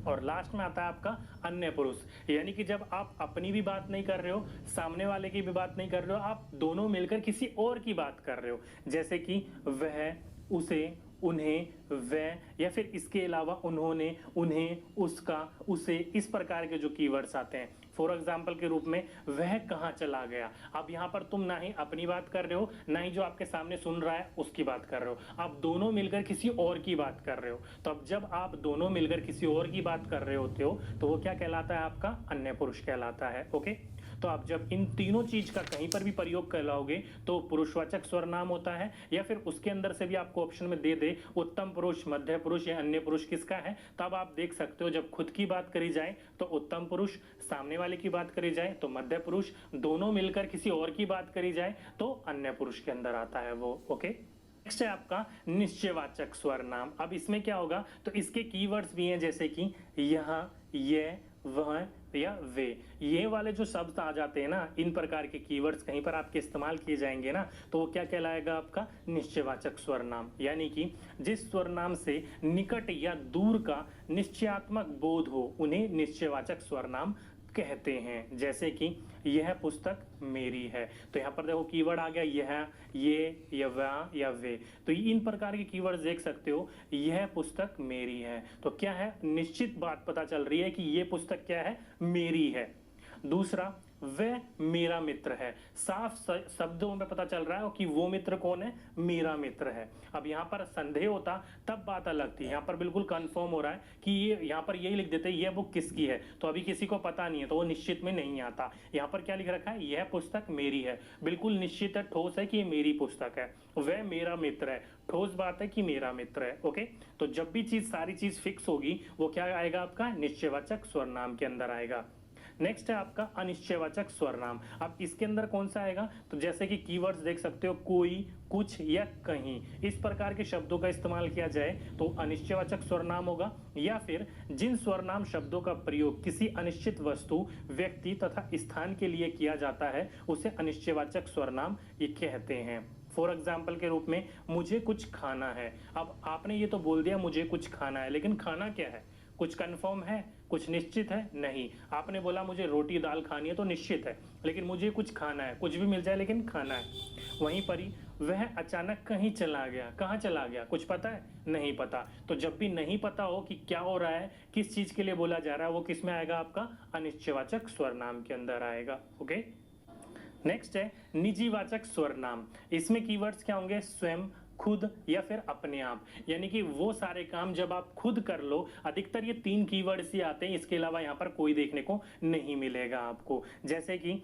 और लास्ट में आता है आपका अन्य पुरुष, यानी कि जब आप अपनी भी बात नहीं कर रहे हो, सामने वाले की भी बात नहीं कर रहे हो, आप दोनों मिलकर किसी और की बात कर रहे हो। जैसे कि वह, उसे, उन्हें, वह या फिर इसके अलावा उन्होंने, उन्हें, उसका, उसे, इस प्रकार के जो कीवर्ड्स आते हैं। फॉर एग्जाम्पल के रूप में वह कहाँ चला गया। अब यहाँ पर तुम ना ही अपनी बात कर रहे हो, ना ही जो आपके सामने सुन रहा है उसकी बात कर रहे हो, आप दोनों मिलकर किसी और की बात कर रहे हो। तो अब जब आप दोनों मिलकर किसी और की बात कर रहे होते हो तो वो क्या कहलाता है, आपका अन्य पुरुष कहलाता है। ओके, तो आप जब इन तीनों चीज का कहीं पर भी प्रयोग कर लाओगे तो पुरुषवाचक स्वरनाम होता है, या फिर उसके अंदर से भी आपको ऑप्शन में दे दे उत्तम पुरुष, मध्य पुरुष या अन्य पुरुष किसका है, तब आप देख सकते हो जब खुद की बात करी जाए तो उत्तम पुरुष, सामने वाले की बात करी जाए तो मध्य पुरुष, दोनों मिलकर किसी और की बात करी जाए तो अन्य पुरुष के अंदर आता है वो। ओके, नेक्स्ट है आपका निश्चयवाचक स्वरनाम। अब इसमें क्या होगा, तो इसके कीवर्ड्स भी हैं जैसे कि यह, ये, वह या वे। ये वाले जो शब्द आ जाते हैं ना, इन प्रकार के कीवर्ड्स कहीं पर आपके इस्तेमाल किए जाएंगे ना, तो वो क्या कहलाएगा, आपका निश्चयवाचक स्वरनाम। यानी कि जिस स्वरनाम से निकट या दूर का निश्चयात्मक बोध हो उन्हें निश्चयवाचक स्वरनाम कहते हैं। जैसे कि यह पुस्तक मेरी है, तो यहाँ पर देखो कीवर्ड आ गया यह, ये, या वह या वे। तो इन प्रकार के कीवर्ड्स देख सकते हो, यह पुस्तक मेरी है, तो क्या है, निश्चित बात पता चल रही है कि ये पुस्तक क्या है, मेरी है। दूसरा, वह मेरा मित्र है, साफ शब्दों में पता चल रहा है कि वो मित्र कौन है, मेरा मित्र है। अब यहाँ पर संदेह होता तब बात अलग थी, यहाँ पर बिल्कुल कंफर्म हो रहा है कि ये, यहाँ पर यही लिख देते ये बुक किसकी है, तो अभी किसी को पता नहीं है तो वो निश्चित में नहीं आता। यहाँ पर क्या लिख रखा है, यह पुस्तक मेरी है, बिल्कुल निश्चित है, ठोस है कि ये मेरी पुस्तक है। वह मेरा मित्र है, ठोस बात है कि मेरा मित्र है। ओके, तो जब भी चीज, सारी चीज फिक्स होगी वो क्या आएगा, आपका निश्चयवाचक स्वरनाम के अंदर आएगा। नेक्स्ट है आपका अनिश्चयवाचक स्वरनाम। अब इसके अंदर कौन सा आएगा, तो जैसे कि कीवर्ड्स देख सकते हो, कोई, कुछ या कहीं, इस प्रकार के शब्दों का इस्तेमाल किया जाए तो अनिश्चयवाचक स्वरनाम होगा। या फिर जिन स्वरनाम शब्दों का प्रयोग किसी अनिश्चित वस्तु, व्यक्ति तथा स्थान के लिए किया जाता है उसे अनिश्चयवाचक स्वरनाम ये कहते हैं। फॉर एग्जाम्पल के रूप में मुझे कुछ खाना है। अब आपने ये तो बोल दिया मुझे कुछ खाना है, लेकिन खाना क्या है, कुछ कंफर्म है, कुछ निश्चित है, नहीं। आपने बोला मुझे रोटी दाल खानी है तो निश्चित है, लेकिन मुझे कुछ खाना है, कुछ भी मिल जाए लेकिन खाना है। वहीं पर ही वह अचानक कहीं चला गया, कहाँ चला गया, कुछ पता है, नहीं पता। तो जब भी नहीं पता हो कि क्या हो रहा है, किस चीज के लिए बोला जा रहा है, वो किस में आएगा, आपका अनिश्चयवाचक स्वरनाम के अंदर आएगा। ओके, नेक्स्ट है निजीवाचक स्वरनाम। इसमें कीवर्ड्स क्या होंगे, स्वयं, खुद या फिर अपने आप। यानी कि वो सारे काम जब आप खुद कर लो, अधिकतर ये 3 कीवर्ड्स ही आते हैं, इसके अलावा यहाँ पर कोई देखने को नहीं मिलेगा आपको। जैसे कि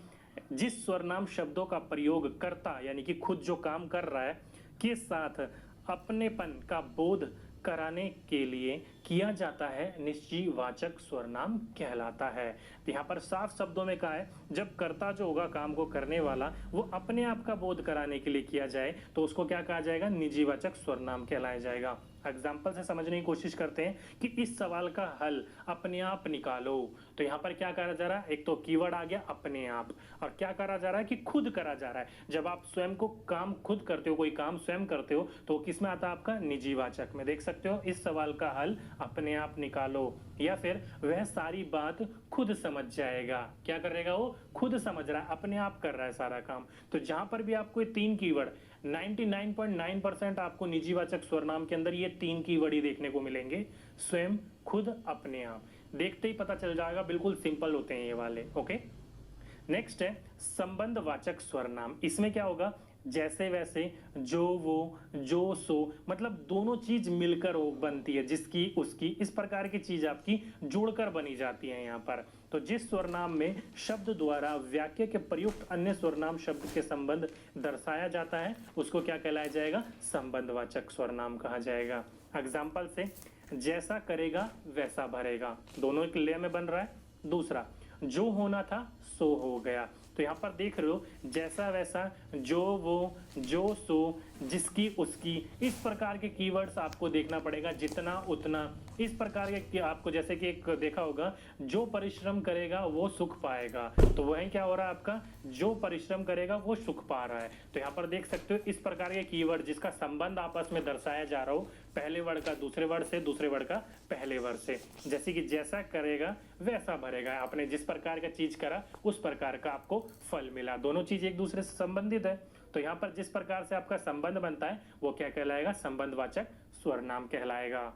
जिस स्वरनाम शब्दों का प्रयोग करता, यानी कि खुद जो काम कर रहा है, के साथ अपनेपन का बोध कराने के लिए किया जाता है, निश्चयवाचक स्वरनाम कहलाता है। तो यहाँ पर साफ शब्दों में कहा है, जब कर्ता जो होगा काम को करने वाला, वो अपने आप का बोध कराने के लिए किया जाए तो उसको क्या कहा जाएगा, निजीवाचक स्वरनाम कहलाया जाएगा। एग्जाम्पल से समझने की कोशिश करते हैं कि इस सवाल का हल अपने आप निकालो। तो यहाँ पर क्या करा जा रहा है, एक तो कीवर्ड आ गया अपने आप, और क्या करा जा रहा है कि खुद करा जा रहा है। जब आप स्वयं को काम खुद करते हो, कोई काम स्वयं करते हो, तो किस में आता है, आपका निजीवाचक में। देख सकते हो, इस सवाल का हल अपने आप निकालो, या फिर वह सारी बात खुद समझ जाएगा। क्या करेगा, वो खुद समझ रहा है, अपने आप कर रहा है सारा काम। तो जहां पर भी आपको 3 कीवर्ड, 99.9% आपको निजीवाचक स्वरनाम के अंदर ये 3 कीवर्ड ही देखने को मिलेंगे, स्वयं, खुद, अपने आप। देखते ही पता चल जाएगा, बिल्कुल सिंपल होते हैं ये वाले। ओके, नेक्स्ट है संबंधवाचक स्वरनाम। इसमें क्या होगा, जैसे वैसे, जो वो, जो सो, मतलब दोनों चीज मिलकर वो बनती है, जिसकी उसकी, इस प्रकार की चीज आपकी जोड़कर बनी जाती है यहाँ पर। तो जिस स्वरनाम में शब्द द्वारा वाक्य के प्रयुक्त अन्य स्वरनाम शब्द के संबंध दर्शाया जाता है उसको क्या कहलाया जाएगा, संबंधवाचक स्वरनाम कहा जाएगा। एग्जाम्पल से, जैसा करेगा वैसा भरेगा, दोनों एक लय में बन रहा है। दूसरा, जो होना था सो हो गया। तो यहाँ पर देख रहे हो, जैसा वैसा, जो वो, जो सो, जिसकी उसकी, इस प्रकार के कीवर्ड्स आपको देखना पड़ेगा, जितना उतना, इस प्रकार के आपको, जैसे कि एक देखा होगा, जो परिश्रम करेगा वो सुख पाएगा। तो वही क्या हो रहा है, आपका जो परिश्रम करेगा वो सुख पा रहा है। तो यहाँ पर देख सकते हो, इस प्रकार के कीवर्ड जिसका संबंध आपस में दर्शाया जा रहा हो, पहले वर्ड का दूसरे वर्ड से, दूसरे वर्ड का पहले वर्ड से। जैसे कि जैसा करेगा वैसा भरेगा, आपने जिस प्रकार का चीज करा उस प्रकार का आपको फल मिला, दोनों चीज एक दूसरे से संबंधित है। तो यहाँ पर जिस प्रकार से आपका संबंध बनता है वो क्या कहलाएगा, संबंधवाचक स्वरनाम कहलाएगा।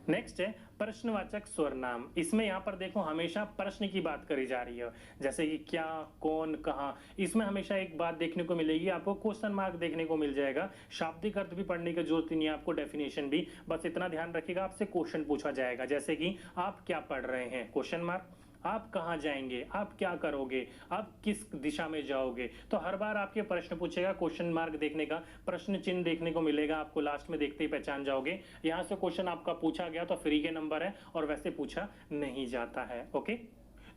नेक्स्ट है प्रश्नवाचक स्वरनाम। इसमें यहाँ पर देखो हमेशा प्रश्न की बात करी जा रही है, जैसे कि क्या, कौन, कहाँ। इसमें हमेशा एक बात देखने को मिलेगी, आपको क्वेश्चन मार्क देखने को मिल जाएगा। शाब्दिक अर्थ भी पढ़ने की जरूरत नहीं है आपको, डेफिनेशन भी, बस इतना ध्यान रखिएगा आपसे क्वेश्चन पूछा जाएगा, जैसे कि आप क्या पढ़ रहे हैं, क्वेश्चन मार्क। आप कहाँ जाएंगे, आप क्या करोगे, आप किस दिशा में जाओगे। तो हर बार आपके प्रश्न पूछेगा, क्वेश्चन मार्क देखने का, प्रश्न चिन्ह देखने को मिलेगा आपको, लास्ट में देखते ही पहचान जाओगे। यहाँ से क्वेश्चन आपका पूछा गया तो फ्री के नंबर है और वैसे पूछा नहीं जाता है। ओके,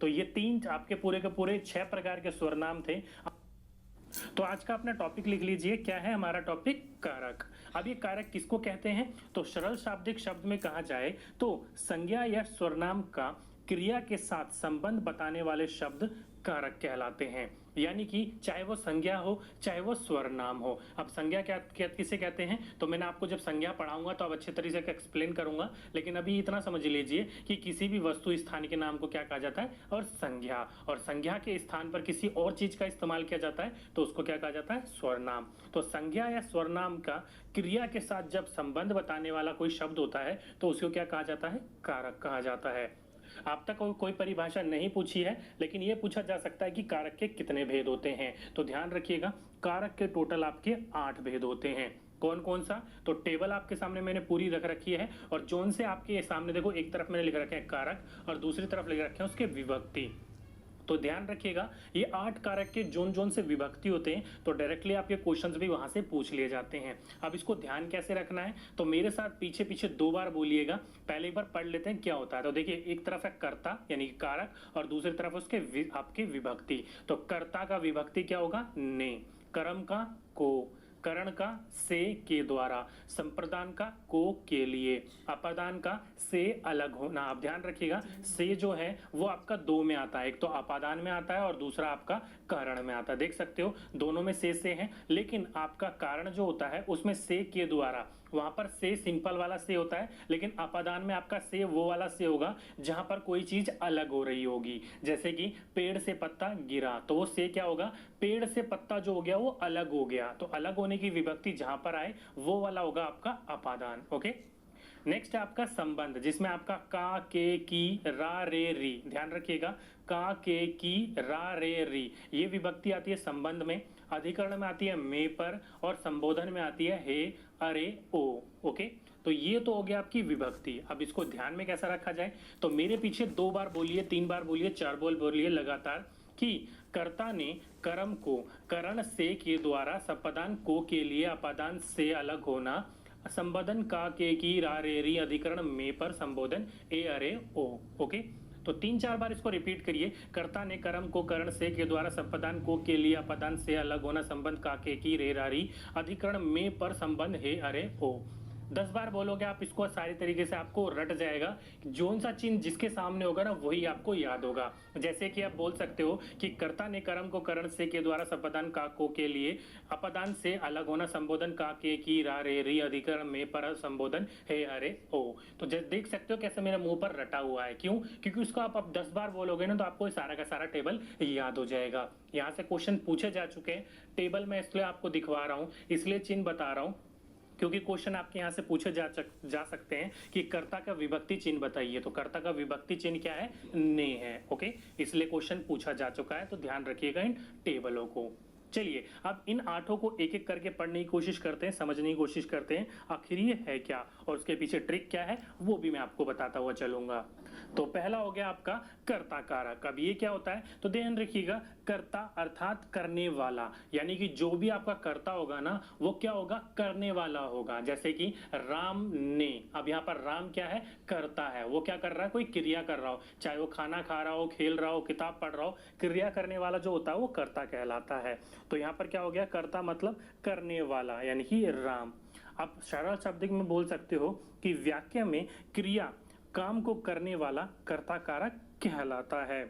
तो ये तीन आपके पूरे के पूरे 6 प्रकार के स्वरनाम थे। तो आज का अपना टॉपिक लिख लीजिए, क्या है हमारा टॉपिक, कारक। अब ये कारक किसको कहते हैं, तो सरल शाब्दिक शब्द में कहा जाए तो संज्ञा या स्वरनाम का क्रिया के साथ संबंध बताने वाले शब्द कारक कहलाते हैं। यानी कि चाहे वो संज्ञा हो चाहे वो स्वरनाम हो। अब संज्ञा किसे कहते हैं, तो मैंने आपको जब संज्ञा पढ़ाऊंगा तो अब अच्छे तरीके से एक्सप्लेन करूंगा, लेकिन अभी इतना समझ लीजिए कि किसी भी वस्तु स्थान के नाम को क्या कहा जाता है, और संज्ञा, और संज्ञा के स्थान पर किसी और चीज का इस्तेमाल किया जाता है तो उसको क्या कहा जाता है, स्वरनाम। तो संज्ञा या स्वरनाम का क्रिया के साथ जब संबंध बताने वाला कोई शब्द होता है तो उसको क्या कहा जाता है, कारक कहा जाता है। आप तक कोई परिभाषा नहीं पूछी है, लेकिन यह पूछा जा सकता है कि कारक के कितने भेद होते हैं। तो ध्यान रखिएगा, कारक के टोटल आपके 8 भेद होते हैं। कौन कौन सा, तो टेबल आपके सामने मैंने पूरी रख रखी है, और जोन से आपके सामने देखो, एक तरफ मैंने लिख रखे हैं कारक और दूसरी तरफ लिख रखे हैं उसके विभक्ति। तो ध्यान रखिएगा, ये 8 कारक के जोन जोन से विभक्ति होते हैं, तो डायरेक्टली आपके क्वेश्चंस भी वहां से पूछ लिए जाते हैं। अब इसको ध्यान कैसे रखना है, तो मेरे साथ पीछे पीछे 2 बार बोलिएगा। पहले एक बार पढ़ लेते हैं क्या होता है। तो देखिए, एक तरफ है कर्ता यानी कारक, और दूसरी तरफ उसके आपके विभक्ति। तो कर्ता का विभक्ति क्या होगा, ने, कर्म का को, करण का से के द्वारा, संप्रदान का को के लिए, अपादान का से अलग होना। आप ध्यान रखिएगा, से जो है वो आपका 2 में आता है, एक तो अपादान में आता है और दूसरा आपका कारण में आता है। देख सकते हो दोनों में से है, लेकिन आपका कारण जो होता है उसमें से के द्वारा, वहां पर से सिंपल वाला से होता है, लेकिन अपादान में आपका से वो वाला से होगा जहां पर कोई चीज अलग हो रही होगी। जैसे कि पेड़ से पत्ता गिरा, तो वो से क्या होगा, पेड़ से पत्ता जो हो गया वो अलग हो गया। तो अलग होने की विभक्ति जहां पर आए वो वाला होगा आपका अपादान। ओके, नेक्स्ट है आपका संबंध, जिसमें आपका का, के, की, रा, रे, री। ध्यान रखिएगा, का, के, की, रा, रे, री, ये विभक्ति आती है संबंध में। अधिकरण में आती है में पर, और संबोधन में आती है हे, अरे, ओ। ओके, तो ये तो हो गया आपकी विभक्ति। अब इसको ध्यान में कैसा रखा जाए, तो मेरे पीछे 2 बार बोलिए, 3 बार बोलिए, 4 बार बोलिए लगातार, कि कर्ता ने कर्म को करण से के द्वारा, संपादन को के लिए, अपादान से अलग होना, संबोधन का, के, की, रा, रे, री, अधिकरण में पर, संबोधन ए, अरे, ओ। ओके, तो 3-4 बार इसको रिपीट करिए। कर्ता ने कर्म को करण से के द्वारा, संपादन को के लिए, अपादान से अलग होना, संबंध का, के, की, रे, रा, री, अधिकरण में पर, संबंध हे, अरे, ओ। 10 बार बोलोगे आप इसको, सारी तरीके से आपको रट जाएगा। जोन सा चिन्ह जिसके सामने होगा ना वही आपको याद होगा। जैसे कि आप बोल सकते हो कि कर्ता ने कर्म को करण से के द्वारा, संपादन का, को के लिए, अपादान से अलग होना, संबोधन का, के, की, रा, रे, री, अधिकरण में पर, संबोधन हे, अरे, ओ। तो देख सकते हो कैसे मेरे मुंह पर रटा हुआ है, क्यों, क्योंकि उसको आप 10 बार बोलोगे ना तो आपको सारा का सारा टेबल याद हो जाएगा। यहाँ से क्वेश्चन पूछे जा चुके हैं, टेबल में इसलिए आपको दिखवा रहा हूँ, इसलिए चिन्ह बता रहा हूँ, क्योंकि क्वेश्चन आपके यहाँ से पूछे जा सकते हैं कि कर्ता का विभक्ति चिन्ह बताइए। तो कर्ता का विभक्ति चिन्ह क्या है, ने है। ओके, इसलिए क्वेश्चन पूछा जा चुका है, तो ध्यान रखिएगा इन टेबलों को। चलिए अब इन 8 को एक एक करके पढ़ने की कोशिश करते हैं, समझने की कोशिश करते हैं आखिर ये है क्या और उसके पीछे ट्रिक क्या है वो भी मैं आपको बताता हुआ चलूंगा। तो पहला हो गया आपका कर्ता कारक। अब ये क्या होता है, तो ध्यान रखिएगा, कर्ता अर्थात करने वाला, यानी कि जो भी आपका कर्ता होगा ना वो क्या होगा, करने वाला होगा। जैसे कि राम ने, अब यहाँ पर राम क्या है, कर्ता है, वो क्या कर रहा है, कोई क्रिया कर रहा हो, चाहे वो खाना खा रहा हो, खेल रहा हो, किताब पढ़ रहा हो, क्रिया करने वाला जो होता है वो कर्ता कहलाता है। तो यहाँ पर क्या हो गया, कर्ता मतलब करने वाला, यानी कि राम। अब सरल शब्द में बोल सकते हो कि वाक्य में क्रिया काम को करने वाला कर्ता कारक कहलाता है।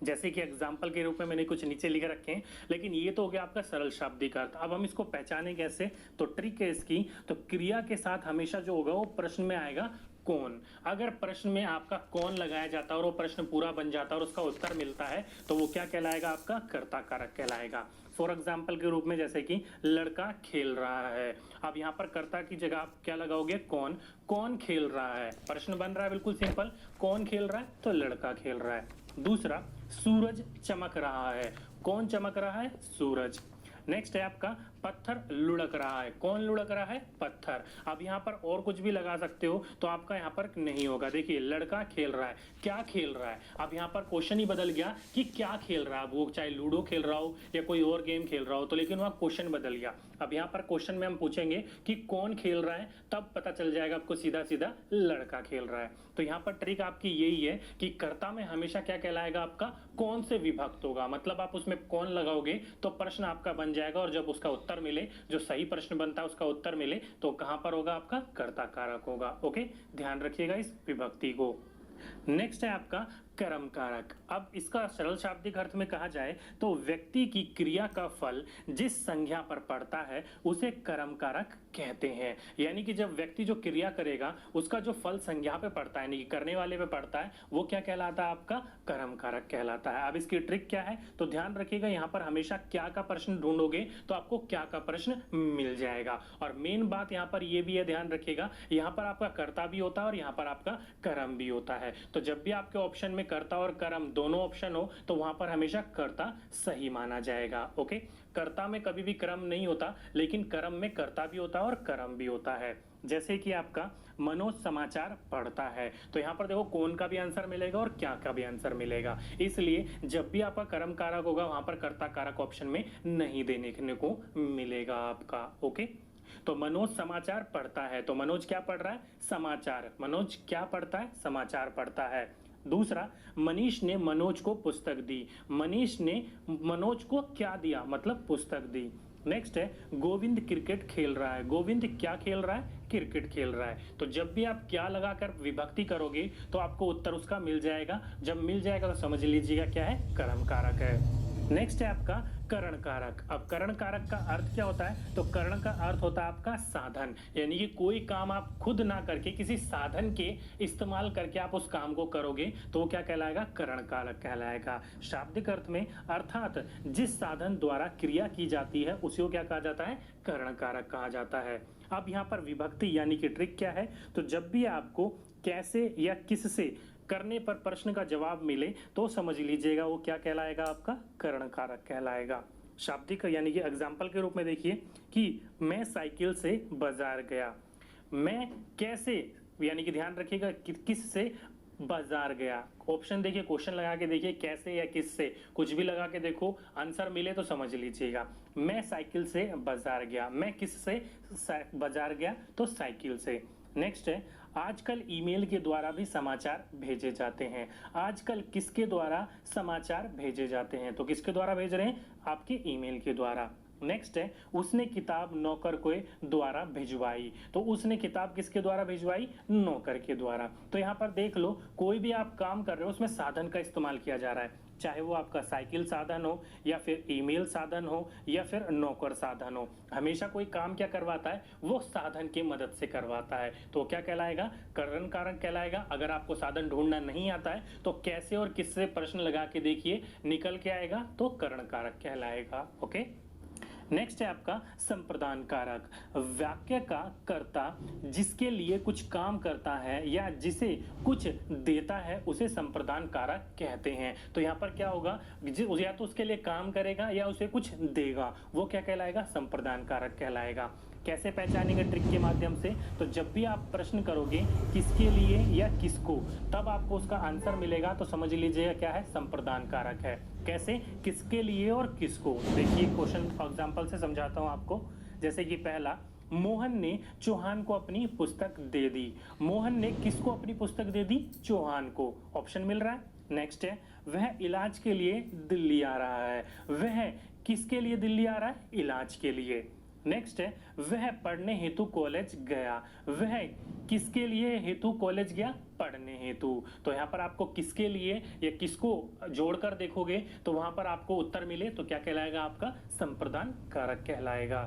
जैसे कि एग्जाम्पल के रूप में मैंने कुछ नीचे लिख रखे हैं, लेकिन ये तो हो गया आपका सरल शाब्दिक अर्थ। अब हम इसको पहचाने कैसे, तो ट्रिक है इसकी, तो क्रिया के साथ हमेशा जो होगा वो प्रश्न में आएगा कौन। अगर प्रश्न में आपका कौन लगाया जाता है और वो प्रश्न पूरा बन जाता है और उसका उत्तर मिलता है तो वो क्या कहलाएगा, आपका कर्ता कारक कहलाएगा। फॉर एग्जाम्पल के रूप में, जैसे कि लड़का खेल रहा है। अब यहाँ पर कर्ता की जगह आप क्या लगाओगे, कौन। कौन खेल रहा है, प्रश्न बन रहा है बिल्कुल सिंपल, कौन खेल रहा है, तो लड़का खेल रहा है। दूसरा, सूरज चमक रहा है, कौन चमक रहा है, सूरज। नेक्स्ट है आपका पत्थर लुढ़क रहा है, कौन लुढ़क रहा है, पत्थर। अब यहाँ पर और कुछ भी लगा सकते हो, तो आपका यहाँ पर नहीं होगा। देखिए लड़का खेल रहा है, क्या खेल रहा है, अब यहाँ पर क्वेश्चन ही बदल गया कि क्या खेल रहा है, वो चाहे लूडो खेल रहा हो या कोई और गेम खेल रहा हो, तो लेकिन वहाँ क्वेश्चन बदल गया। अब यहाँ पर क्वेश्चन में हम पूछेंगे कि कौन खेल रहा है, तब पता चल जाएगा आपको सीधा सीधा लड़का खेल रहा है। तो यहाँ पर ट्रिक आपकी यही है कि कर्ता में हमेशा क्या कहलाएगा, आपका कौन से विभक्त होगा, मतलब आप उसमें कौन लगाओगे तो प्रश्न आपका बन जाएगा, और जब उसका उत्तर मिले, जो सही प्रश्न बनता है उसका उत्तर मिले, तो कहां पर होगा, आपका कर्ता कारक होगा। ओके, ध्यान रखिएगा इस विभक्ति को। नेक्स्ट है आपका कर्म कारक। अब इसका सरल शाब्दिक अर्थ में कहा जाए तो व्यक्ति की क्रिया का फल जिस संज्ञा पर पड़ता है उसे कर्म कारक कहते हैं। यानी कि जब व्यक्ति जो क्रिया करेगा उसका जो फल संज्ञा पे पड़ता है, यानी कि करने वाले पे पड़ता है, वो क्या कहलाता है, आपका कर्म कारक कहलाता है। अब इसकी ट्रिक क्या है, तो ध्यान रखिएगा, यहाँ पर हमेशा क्या का प्रश्न ढूंढोगे तो आपको क्या का प्रश्न मिल जाएगा। और मेन बात यहाँ पर ये भी है, ध्यान रखिएगा, यहाँ पर आपका कर्ता भी होता है और यहाँ पर आपका कर्म भी होता है। तो जब भी आपके ऑप्शन में कर्ता और कर्म दोनों ऑप्शन हो तो वहां पर हमेशा कर्ता सही माना जाएगा। ओके, कर्ता में कभी भी कर्म नहीं होता, लेकिन कर्म में कर्ता भी होता है और कर्म भी होता है। जैसे कि आपका मनोज समाचार पढ़ता है, तो यहाँ पर देखो कौन का भी आंसर मिलेगा और क्या का भी आंसर मिलेगा। इसलिए जब भी आपका कर्म कारक होगा वहां पर कर्ता कारक ऑप्शन में नहीं देने को मिलेगा आपका। ओके, तो मनोज समाचार पढ़ता है, तो मनोज क्या पढ़ रहा है, समाचार। मनोज क्या पढ़ता है, समाचार पढ़ता है। दूसरा, मनीष ने मनोज को पुस्तक दी। मनीष ने मनोज को क्या दिया, मतलब पुस्तक दी। नेक्स्ट है गोविंद क्रिकेट खेल रहा है। गोविंद क्या खेल रहा है, क्रिकेट खेल रहा है। तो जब भी आप क्या लगाकर विभक्ति करोगे तो आपको उत्तर उसका मिल जाएगा। जब मिल जाएगा तो समझ लीजिएगा क्या है, कर्म कारक है। नेक्स्ट है आपका करण कारक। अब करण कारक का अर्थ क्या होता है, तो करण का अर्थ होता है आपका साधन, यानी कि कोई काम आप खुद ना करके किसी साधन के इस्तेमाल करके आप उस काम को करोगे तो वो क्या कहलाएगा, करण कारक कहलाएगा। शाब्दिक अर्थ में अर्थात जिस साधन द्वारा क्रिया की जाती है उसी को क्या कहा जाता है, करण कारक कहा जाता है। अब यहाँ पर विभक्ति यानी कि ट्रिक क्या है, तो जब भी आपको कैसे या किससे करने पर प्रश्न का जवाब मिले तो समझ लीजिएगा वो क्या कहलाएगा, आपका करण कारक कहलाएगा। शाब्दिक यानी कि एग्जाम्पल के रूप में देखिए कि मैं साइकिल से बाजार गया। मैं कैसे, यानी कि ध्यान रखिएगा किस से बाजार गया। ऑप्शन देखिए, क्वेश्चन लगा के देखिए, कैसे या किस से, कुछ भी लगा के देखो, आंसर मिले तो समझ लीजिएगा। मैं साइकिल से बाजार गया, मैं किस से बाजार गया, तो साइकिल से। नेक्स्ट है आजकल ईमेल के द्वारा भी समाचार भेजे जाते हैं। आजकल किसके द्वारा समाचार भेजे जाते हैं, तो किसके द्वारा भेज रहे हैं, आपके ईमेल के द्वारा। नेक्स्ट है उसने किताब नौकर के द्वारा भिजवाई। तो उसने किताब किसके द्वारा भिजवाई, नौकर के द्वारा। तो यहाँ पर देख लो कोई भी आप काम कर रहे हो उसमें साधन का इस्तेमाल किया जा रहा है, चाहे वो आपका साइकिल साधन हो या फिर ईमेल साधन हो या फिर नौकर साधन हो। हमेशा कोई काम क्या करवाता है, वो साधन की मदद से करवाता है, तो क्या कहलाएगा, करण कारक कहलाएगा। अगर आपको साधन ढूंढना नहीं आता है तो कैसे और किससे प्रश्न लगा के देखिए, निकल के आएगा, तो करण कारक कहलाएगा। ओके, नेक्स्ट है आपका संप्रदान कारक। वाक्य का कर्ता जिसके लिए कुछ काम करता है या जिसे कुछ देता है उसे संप्रदान कारक कहते हैं। तो यहाँ पर क्या होगा, या तो उसके लिए काम करेगा या उसे कुछ देगा, वो क्या कहलाएगा, संप्रदान कारक कहलाएगा। कैसे पहचानेंगे, ट्रिक के माध्यम से। तो जब भी आप प्रश्न करोगे किसके लिए या किसको, तब आपको उसका आंसर मिलेगा, तो समझ लीजिएगा क्या है, संप्रदान कारक है। कैसे, किसके लिए और किसको। देखिए क्वेश्चन एग्जांपल से समझाता हूं आपको। जैसे कि पहला, मोहन ने चौहान को अपनी पुस्तक दे दी। मोहन ने किसको अपनी पुस्तक दे दी, चौहान को। ऑप्शन मिल रहा है। नेक्स्ट है वह इलाज के लिए दिल्ली आ रहा है। वह किसके लिए दिल्ली आ रहा है, इलाज के लिए। नेक्स्ट है वह पढ़ने हेतु कॉलेज गया। वह किसके लिए हेतु कॉलेज गया, पढ़ने हेतु। तो यहाँ पर आपको किसके लिए या किसको जोड़कर देखोगे तो वहां पर आपको उत्तर मिले तो क्या कहलाएगा, आपका संप्रदान कारक कहलाएगा।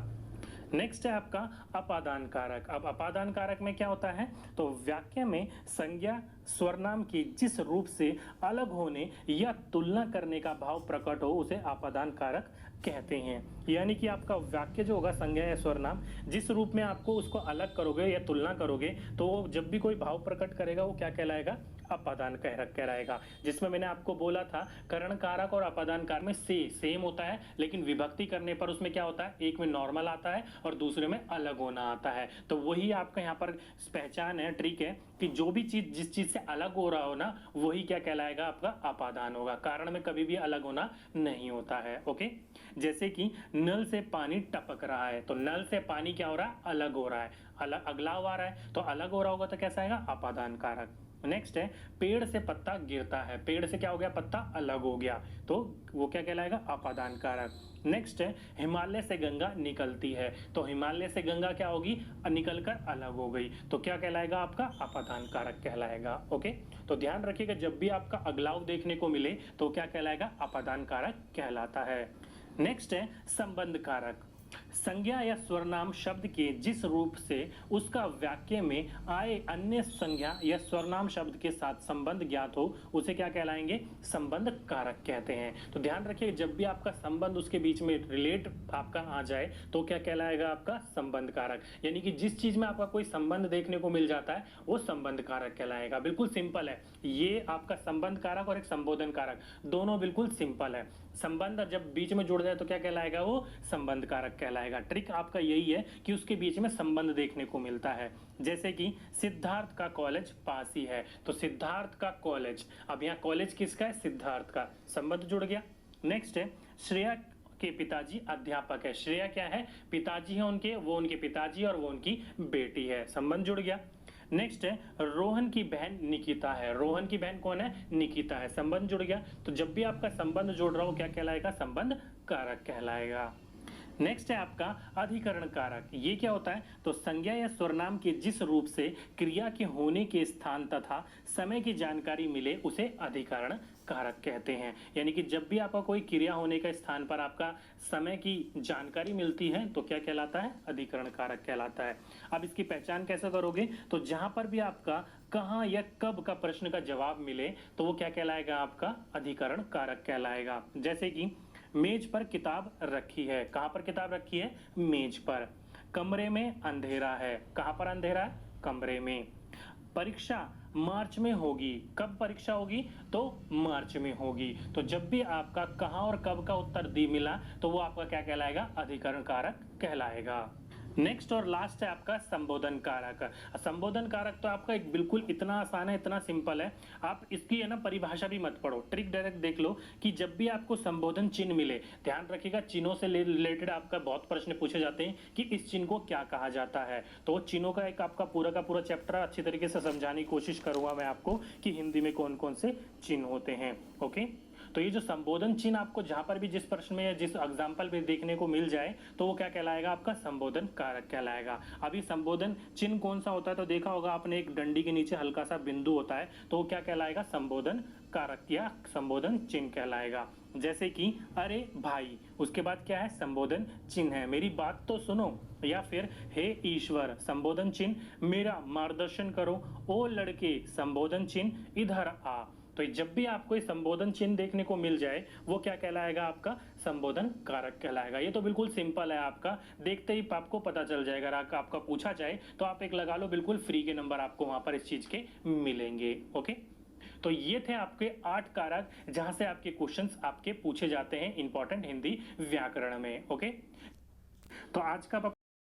नेक्स्ट है आपका अपादान कारक। अब अपादान कारक में क्या होता है, तो वाक्य में संज्ञा स्वरनाम की जिस रूप से अलग होने या तुलना करने का भाव प्रकट हो उसे अपादान कारक कहते हैं। यानी कि आपका वाक्य जो होगा संज्ञा या स्वरनाम जिस रूप में आपको उसको अलग करोगे या तुलना करोगे तो वो जब भी कोई भाव प्रकट करेगा वो क्या कहलाएगा, अपादान कारक कहलाएगा। जिसमें मैंने आपको बोला था करण कारक और अपादान कारक में सेम होता है, लेकिन विभक्ति करने पर उसमें क्या होता है, एक में नॉर्मल आता है और दूसरे में अलग होना आता है। तो वही आपका यहाँ पर पहचान है, ट्रिक है कि जो भी चीज जिस चीज से अलग हो रहा हो ना वही क्या कहलाएगा, आपका अपादान होगा। कारण में कभी भी अलग होना नहीं होता है। ओके, जैसे कि नल से पानी टपक रहा है, तो नल से पानी क्या हो रहा है, अलग हो रहा है, अलग अगलाव आ रहा है, तो अलग हो रहा होगा तो कैसा आएगा, अपादान कारक। नेक्स्ट है पेड़ से पत्ता गिरता है, पेड़ से क्या हो गया, पत्ता अलग हो गया, तो वो क्या कहलाएगा, अपादान कारक। नेक्स्ट है हिमालय से गंगा निकलती है, तो हिमालय से गंगा क्या होगी, निकलकर अलग हो गई, तो क्या कहलाएगा, आपका अपादान कारक कहलाएगा। ओके, तो ध्यान रखिएगा जब भी आपका अगलाव देखने को मिले तो क्या कहलाएगा, अपादान कारक कहलाता है। नेक्स्ट है संबंध कारक। संज्ञा या स्वरनाम शब्द के जिस रूप से उसका वाक्य में आए अन्य संज्ञा या स्वरनाम शब्द के साथ संबंध ज्ञात हो उसे क्या कहलाएंगे, संबंध कारक कहते हैं। तो ध्यान रखिए जब भी आपका संबंध उसके बीच में रिलेट आपका आ जाए तो क्या कहलाएगा, आपका संबंध कारक। यानी कि जिस चीज में आपका कोई संबंध देखने को मिल जाता है वो संबंध कारक कहलाएगा। बिल्कुल सिंपल है, ये आपका संबंध कारक और एक संबोधन कारक दोनों बिल्कुल सिंपल है। संबंध जब बीच में जुड़ जाए तो क्या कहलाएगा, वो संबंध कारक कहलाएगा। ट्रिक आपका यही है कि उसके बीच में संबंध देखने को मिलता है। जैसे कि सिद्धार्थ का कॉलेज पास ही है, तो सिद्धार्थ का कॉलेज, अब यहाँ कॉलेज किसका है, सिद्धार्थ का, संबंध जुड़ गया। नेक्स्ट है श्रेया के पिताजी अध्यापक है, श्रेया क्या है, पिताजी है उनके, वो उनके पिताजी और वो उनकी बेटी है, संबंध जुड़ गया। नेक्स्ट है रोहन की बहन निकिता है, रोहन की बहन कौन है, निकिता है, संबंध जुड़ गया। तो जब भी आपका संबंध जुड़ रहा हो क्या कहलाएगा, संबंध कारक कहलाएगा। नेक्स्ट है आपका अधिकरण कारक। ये क्या होता है, तो संज्ञा या स्वरनाम के जिस रूप से क्रिया के होने के स्थान तथा समय की जानकारी मिले उसे अधिकरण कारक कहते हैं। यानी कि जब भी आपका कोई क्रिया होने का स्थान पर आपका समय की जानकारी मिलती है तो क्या कहलाता है, अधिकरण कारक कहलाता है। अब इसकी पहचान कैसे करोगे, तो जहां पर भी आपका कहां या कब का प्रश्न का जवाब मिले तो वो क्या कहलाएगा, आपका अधिकरण कारक कहलाएगा। जैसे कि मेज पर किताब रखी है, कहां पर किताब रखी है, मेज पर। कमरे में अंधेरा है, कहां पर अंधेरा है, कमरे में। परीक्षा मार्च में होगी, कब परीक्षा होगी, तो मार्च में होगी। तो जब भी आपका कहां और कब का उत्तर दी मिला तो वो आपका क्या कहलाएगा, अधिकरण कारक कहलाएगा। नेक्स्ट और लास्ट है आपका संबोधन कारक। संबोधन कारक तो आपका एक बिल्कुल इतना आसान है, इतना सिंपल है, आप इसकी है ना परिभाषा भी मत पढ़ो, ट्रिक डायरेक्ट देख लो कि जब भी आपको संबोधन चिन्ह मिले, ध्यान रखिएगा चिन्हों से रिलेटेड आपका बहुत प्रश्न पूछे जाते हैं कि इस चिन्ह को क्या कहा जाता है। तो चिन्हों का एक आपका पूरा का पूरा चैप्टर अच्छी तरीके से समझाने की कोशिश करूंगा मैं आपको कि हिंदी में कौन कौन से चिन्ह होते हैं। ओके, तो ये जो संबोधन चिन्ह आपको जहां पर भी जिस प्रश्न में या जिस एग्जाम्पल में देखने को मिल जाए तो वो क्या कहलाएगा, आपका संबोधन कारक कहलाएगा। अभी संबोधन चिन्ह कौन सा होता है, तो देखा होगा आपने एक डंडी के नीचे हल्का सा बिंदु होता है, तो वो क्या कहलाएगा, संबोधन कारक या संबोधन चिन्ह कहलाएगा। जैसे कि अरे भाई, उसके बाद क्या है, संबोधन चिन्ह है, मेरी बात तो सुनो, या फिर हे ईश्वर, संबोधन चिन्ह, मेरा मार्गदर्शन करो, ओ लड़के, संबोधन चिन्ह, इधर आ। तो जब भी आपको ये संबोधन चिन्ह देखने को मिल जाए वो क्या कहलाएगा, आपका संबोधन कारक कहलाएगा। ये तो बिल्कुल सिंपल है, आपका देखते ही आपको पता चल जाएगा। अगर आपका पूछा जाए तो आप एक लगा लो, बिल्कुल फ्री के नंबर आपको वहां पर इस चीज के मिलेंगे। ओके, तो ये थे आपके 8 कारक जहां से आपके क्वेश्चंस आपके पूछे जाते हैं इंपॉर्टेंट हिंदी व्याकरण में। ओके, तो आज का